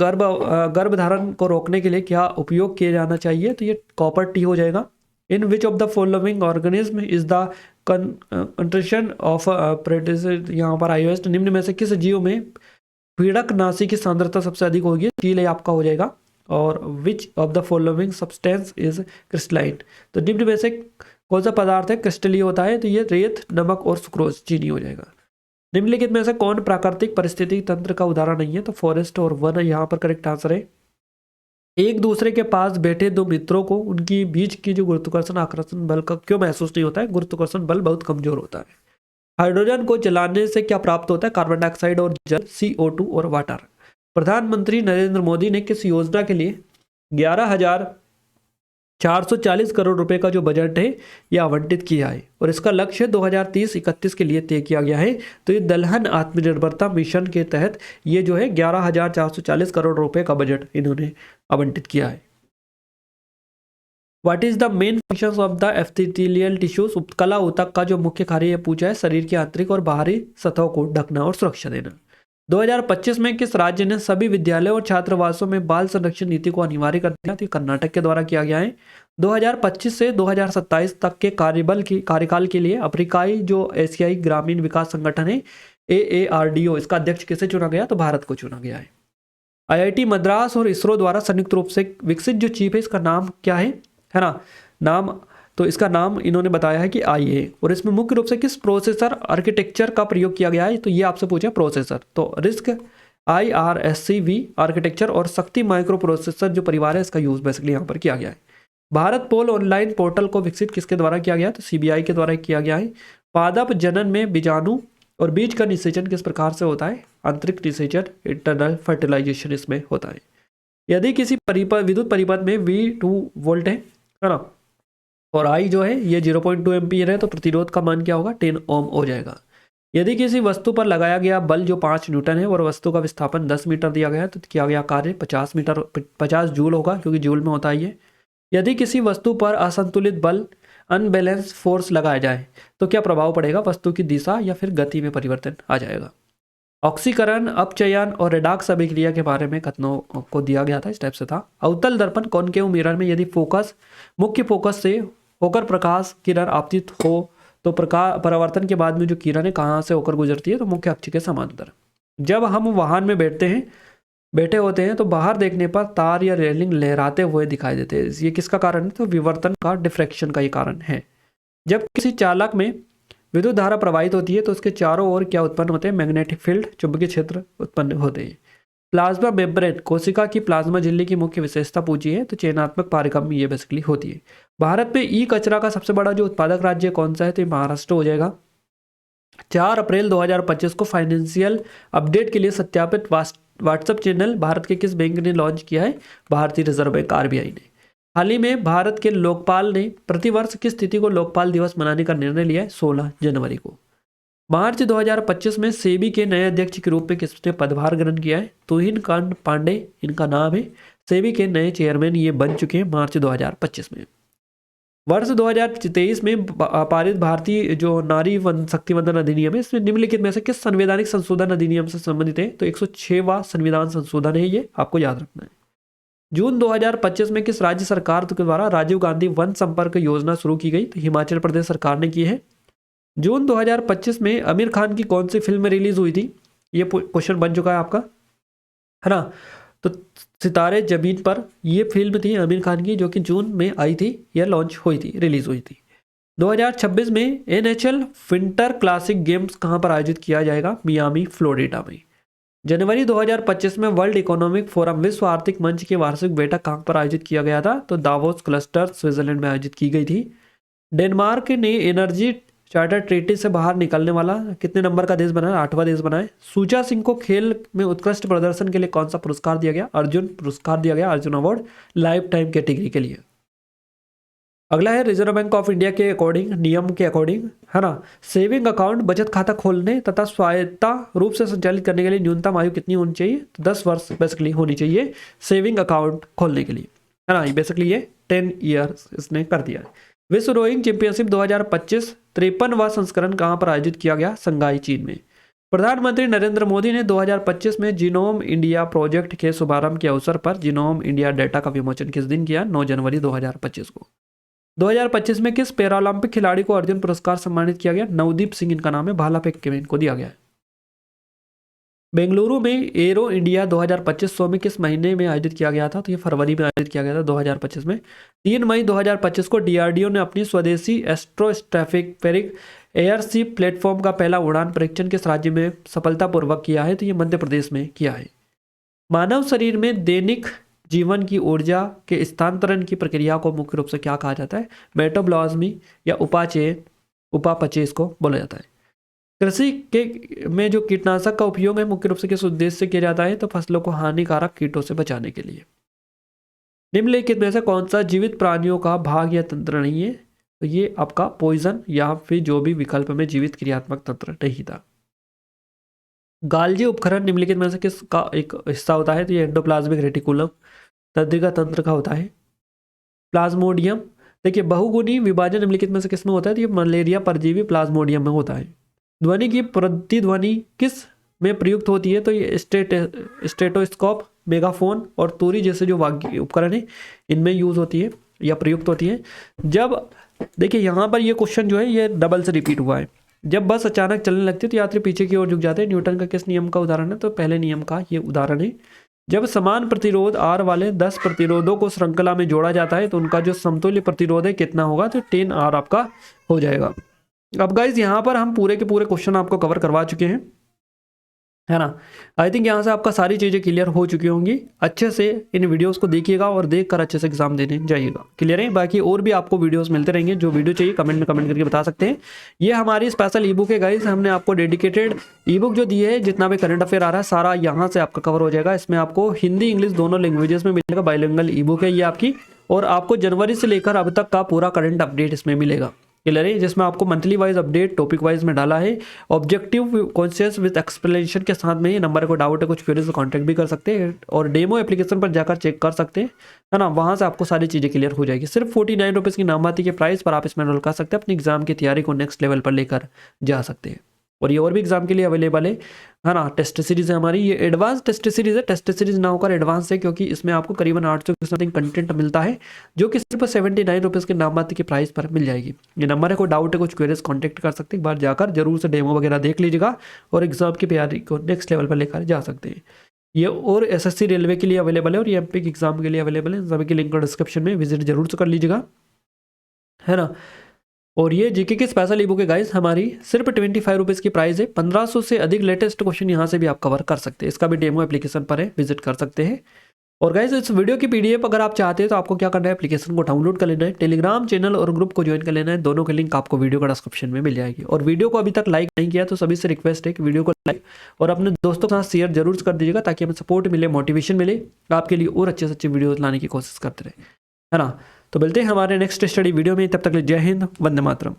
गर्भधारण को रोकने के लिए क्या उपयोग किया जाना चाहिए? तो ये कॉपर टी हो जाएगा। In which of the following organism is the contrition of predator? यहाँ पर आयोस्ट निम्न में से किस जीव में पीड़कनाशी की सांद्रता सबसे अधिक होगी? चील आपका हो जाएगा। और विच of the following substance is crystalline? तो निम्न में से कौन सा पदार्थ है क्रिस्टलीय होता है? तो ये रेत, नमक और सुक्रोज चीनी हो जाएगा। निम्नलिखित में से कौन प्राकृतिक परिस्थिति तंत्र का उदाहरण नहीं है? तो फॉरेस्ट और वन यहाँ पर करेक्ट आंसर है। एक दूसरे के पास बैठे दो मित्रों को उनकी बीच की जो गुरुत्वाकर्षण आकर्षण बल का क्यों महसूस नहीं होता है? गुरुत्वाकर्षण बल बहुत कमजोर होता है। हाइड्रोजन को जलाने से क्या प्राप्त होता है? कार्बन डाइऑक्साइड और जल, CO2 और वाटर। प्रधानमंत्री नरेंद्र मोदी ने किस योजना के लिए 11,440 करोड़ रुपए का जो बजट है यह आवंटित किया है और इसका लक्ष्य 2030-31 के लिए तय किया गया है? तो ये दलहन आत्मनिर्भरता मिशन के तहत ये जो है 11,440 करोड़ रुपए का बजट इन्होंने आवंटित किया है। What is the main functions of the epithelial tissues? उपकला ऊतक का जो मुख्य कार्य पूछा है शरीर की आंतरिक और बाहरी सतहों को ढकना और सुरक्षा देना। 2025 में किस राज्य ने सभी विद्यालयों और छात्रावासों में बाल संरक्षण नीति को अनिवार्य कर दिया? तो कर्नाटक के द्वारा किया गया है। 2025 से 2027 तक के कार्यकाल के लिए अफ्रीकाई जो एशियाई ग्रामीण विकास संगठन है AARDO, इसका अध्यक्ष किसे चुना गया? तो भारत को चुना गया है। IIT मद्रास और इसरो द्वारा संयुक्त रूप से विकसित जो चिप है इसका नाम क्या है ना? नाम तो इसका नाम इन्होंने बताया है कि IA और इसमें मुख्य रूप से किस प्रोसेसर आर्किटेक्चर का प्रयोग किया गया है? तो ये आपसे पूछा प्रोसेसर, तो रिस्क IRSCV आर्किटेक्चर और शक्ति माइक्रो प्रोसेसर जो परिवार है इसका यूज बेसिकली यहाँ पर किया गया है। भारत पोल ऑनलाइन पोर्टल को विकसित किसके द्वारा किया गया? तो CBI के द्वारा किया गया है। पादप जनन में बीजाणु और बीज का निषेचन किस प्रकार से होता है? आंतरिक निषेचन, इंटरनल फर्टिलाइजेशन इसमें होता है। यदि किसी विद्युत परिपथ में V2 वोल्ट है ना, और आई जो है ये 0.2 एम्पीयर है, तो प्रतिरोध का मान क्या होगा 10 ओम हो जाएगा। यदि किसी वस्तु पर लगाया गया बल जो 5 न्यूटन है और वस्तु का विस्थापन 10 मीटर दिया गया है तो किया गया कार्य 50 जूल होगा, क्योंकि जूल में होता है ये। यदि किसी वस्तु पर असंतुलित बल अनबैलेंस फोर्स लगाया जाए तो क्या प्रभाव पड़ेगा, वस्तु की दिशा या फिर गति में परिवर्तन आ जाएगा। ऑक्सीकरण, अपचयन और रेडॉक्स अभिक्रिया के बारे में कथनों को दिया गया था, इस टाइप से था। अवतल दर्पण कॉनकेव मिरर में यदि फोकस मुख्य फोकस से होकर प्रकाश किरण आपतित हो तो प्रकाश परावर्तन के बाद में जो किरण है कहाँ से होकर गुजरती है, तो मुख्य अक्ष के समांतर। जब हम वाहन में बैठे होते हैं तो बाहर देखने पर तार या रेलिंग लहराते हुए दिखाई देते हैं। ये किसका कारण है, तो विवर्तन का, डिफ्रैक्शन का ये कारण है। जब किसी चालक में विद्युत धारा प्रवाहित होती है तो उसके चारों ओर क्या उत्पन्न होते हैं, मैग्नेटिक फील्ड, चुंबकीय क्षेत्र उत्पन्न होते हैं। प्लाज्मा मेम्ब्रेन, कोशिका की प्लाज्मा झिल्ली की मुख्य विशेषता पूछी है तो चयनात्मक पारगम्य में ये बेसिकली होती है। भारत में ई कचरा का सबसे बड़ा जो उत्पादक राज्य कौन सा है, तो ये महाराष्ट्र हो जाएगा। 4 अप्रैल 2025 को फाइनेंशियल अपडेट के लिए सत्यापित व्हाट्सएप चैनल भारत के किस बैंक ने लॉन्च किया है, भारतीय रिजर्व बैंक आरबीआई ने। हाल ही में भारत के लोकपाल ने प्रतिवर्ष किस तिथि को लोकपाल दिवस मनाने का निर्णय लिया है, 16 जनवरी को। मार्च 2025 में सेबी के नए अध्यक्ष के रूप में किसने पदभार ग्रहण किया है, तुहिन कांत पांडे इनका नाम है। सेबी के नए चेयरमैन ये बन चुके हैं मार्च 2025 में। वर्ष 2023 में पारित भारतीय जो नारी शक्ति वंदन अधिनियम है, इसमें निम्नलिखित में से किस संवैधानिक संशोधन अधिनियम से संबंधित है, तो 106वां संविधान संशोधन है, ये आपको याद रखना है। जून 2025 में किस राज्य सरकार के द्वारा राजीव गांधी वन संपर्क योजना शुरू की गई, तो हिमाचल प्रदेश सरकार ने की है। जून 2025 में आमिर खान की कौन सी फिल्म रिलीज हुई थी, ये क्वेश्चन बन चुका है आपका, है ना। तो सितारे जमीन पर ये फिल्म थी आमिर खान की, जो कि जून में आई थी, यह लॉन्च हुई थी, रिलीज हुई थी। 2026 में NHL विंटर क्लासिक गेम्स कहाँ पर आयोजित किया जाएगा, मियामी फ्लोरिडा में। जनवरी 2025 में वर्ल्ड इकोनॉमिक फोरम विश्व आर्थिक मंच की वार्षिक बैठक कहाँ पर आयोजित किया गया था, तो दावोस क्लस्टर स्विट्जरलैंड में आयोजित की गई थी। डेनमार्क ने एनर्जी चार्टर ट्रीटी से बाहर निकलने वाला कितने नंबर का देश बना है, 8वां देश बना है। सुचा सिंह को खेल में उत्कृष्ट प्रदर्शन के लिए कौन सा पुरस्कार दिया गया, अर्जुन पुरस्कार दिया गया, Arjun award life time category के लिए। अगला है रिजर्व बैंक ऑफ इंडिया के अकॉर्डिंग, नियम के अकॉर्डिंग, है ना, सेविंग अकाउंट बचत खाता खोलने तथा स्वायत्ता रूप से संचालित करने के लिए न्यूनतम आयु कितनी होनी चाहिए, तो 10 वर्ष बेसिकली होनी चाहिए सेविंग अकाउंट खोलने के लिए, है ना। बेसिकली ये 10 ईयर्स इसने कर दिया है। विश्व रोइंग चैंपियनशिप 2025 53वां संस्करण कहां पर आयोजित किया गया, संघाई चीन में। प्रधानमंत्री नरेंद्र मोदी ने 2025 में जीनोम इंडिया प्रोजेक्ट के शुभारंभ के अवसर पर जीनोम इंडिया डेटा का विमोचन किस दिन किया, 9 जनवरी 2025 को। 2025 में किस पैरालंपिक खिलाड़ी को अर्जुन पुरस्कार सम्मानित किया गया, नवदीप सिंह इनका नाम है, भाला फेंक में इनको दिया गया है। बेंगलुरु में एरो इंडिया 2025 शो में किस महीने में आयोजित किया गया था, तो ये फरवरी में आयोजित किया गया था 2025 में। 3 मई 2025 को डीआरडीओ ने अपनी स्वदेशी एस्ट्रोस्ट्रैफिक एयरशिप प्लेटफॉर्म का पहला उड़ान परीक्षण किस राज्य में सफलतापूर्वक किया है, तो ये मध्य प्रदेश में किया है। मानव शरीर में दैनिक जीवन की ऊर्जा के स्थानांतरण की प्रक्रिया को मुख्य रूप से क्या कहा जाता है, मेटाबॉलिज्म या उपापचय इसको बोला जाता है। कृषि के में जो कीटनाशक का उपयोग है मुख्य रूप से किस उद्देश्य से किया जाता है, तो फसलों को हानिकारक कीटों से बचाने के लिए। निम्नलिखित में से कौन सा जीवित प्राणियों का भाग या तंत्र नहीं है, तो ये आपका पॉइजन या फिर जो भी विकल्प में जीवित क्रियात्मक तंत्र नहीं था। गाल्जी उपकरण निम्नलिखित में से किसका एक हिस्सा होता है, तो ये एंडोप्लाज्मिक रेटिकुलम तंत्रिका तंत्र का होता है। प्लाज्मोडियम, देखिए बहुगुणी विभाजन निम्नलिखित में से किसमें होता है, तो ये मलेरिया परजीवी प्लाज्मोडियम में होता है। ध्वनि की प्रतिध्वनि किस में प्रयुक्त होती है, तो ये स्टेटोस्कोप, मेगाफोन और तूरी जैसे जो वाद्य उपकरण है इनमें यूज होती है या प्रयुक्त होती है। जब देखिए यहाँ पर ये क्वेश्चन जो है ये डबल से रिपीट हुआ है, जब बस अचानक चलने लगती है तो यात्री पीछे की ओर झुक जाते हैं, न्यूटन का किस नियम का उदाहरण है, तो पहले नियम का ये उदाहरण है। जब समान प्रतिरोध R वाले 10 प्रतिरोधों को श्रृंखला में जोड़ा जाता है तो उनका जो समतुल्य प्रतिरोध है कितना होगा, तो 10R आपका हो जाएगा। अब गाइज यहाँ पर हम पूरे के पूरे क्वेश्चन आपको कवर करवा चुके हैं, है ना। आई थिंक यहाँ से आपका सारी चीज़ें क्लियर हो चुकी होंगी। अच्छे से इन वीडियोस को देखिएगा और देखकर अच्छे से एग्जाम देने जाइएगा, क्लियर है। बाकी और भी आपको वीडियोस मिलते रहेंगे, जो वीडियो चाहिए कमेंट में कमेंट करके बता सकते हैं। ये हमारी स्पेशल ई बुक है गाइज, हमने आपको डेडिकेटेड ई बुक जो दी है, जितना भी करंट अफेयर आ रहा है सारा यहाँ से आपका कवर हो जाएगा। इसमें आपको हिंदी इंग्लिश दोनों लैंग्वेजेस में मिलेगा, बाइलिंगुअल ई बुक है ये आपकी। और आपको जनवरी से लेकर अब तक का पूरा करंट अपडेट इसमें मिलेगा। क्लियर है, जिसमें आपको monthly wise update topic wise में डाला है, ऑब्जेक्टिव कॉन्शियस विद एक्सप्लेनेशन के साथ में। ये नंबर को डाउट है कुछ क्वेरीज कॉन्टैक्ट भी कर सकते हैं और डेमो एप्लीकेशन पर जाकर चेक कर सकते हैं, है ना। वहाँ से आपको सारी चीज़ें क्लियर हो जाएगी। सिर्फ 49 रुपीज़ की नाम आती के प्राइस पर आप इसमें एनरोल कर सकते हैं, अपनी एग्जाम की तैयारी को नेक्स्ट लेवल पर लेकर जा सकते हैं। और ये और भी एग्जाम के लिए अवेलेबल है ना। टेस्ट सीरीज है हमारी, ये एडवांस टेस्ट सीरीज है। टेस्ट सीरीज ना होकर एडवांस है, क्योंकि इसमें आपको करीबन 800 के समथिंग कंटेंट मिलता है, जो कि सिर्फ 79 रुपीज़ के नाम मात्र के प्राइस पर मिल जाएगी। ये नंबर है, कोई डाउट है कुछ क्वेरीज कॉन्टैक्ट कर सकते हैं, एक बार जाकर जरूर से डेमो वगैरह देख लीजिएगा और एग्जाम की तैयारी को नेक्स्ट लेवल पर लेकर जा सकते हैं। ये और एसएससी रेलवे के लिए अवेलेबल है और ये एमपी के एग्जाम के लिए अवेलेबल है। सभी की लिंक डिस्क्रिप्शन में विजिट जरूर से कर लीजिएगा, है ना। और ये जीके की स्पेशल ई बुक है गाइस हमारी, सिर्फ 25 रुपीज़ की प्राइस है। 1500 से अधिक लेटेस्ट क्वेश्चन यहाँ से भी आप कवर कर सकते हैं। इसका भी डेमो एप्लीकेशन पर है, विजिट कर सकते हैं। और गाइस इस वीडियो की पीडीएफ अगर आप चाहते हैं तो आपको क्या करना है, एप्लीकेशन को डाउनलोड कर लेना है, टेलीग्राम चैनल और ग्रुप को ज्वाइन कर लेना है। दोनों के लिंक आपको वीडियो का डिस्क्रिप्शन में मिल जाएगी। और वीडियो को अभी तक लाइक नहीं किया तो सभी से रिक्वेस्ट है कि वीडियो को लाइक और अपने दोस्तों के साथ शेयर जरूर कर दीजिएगा, ताकि हमें सपोर्ट मिले, मोटिवेशन मिले, आपके लिए और अच्छे से अच्छे वीडियो लाने की कोशिश करते रहे, है ना। तो मिलते हैं हमारे नेक्स्ट स्टडी वीडियो में, तब तक जय हिंद, वंदे मातरम।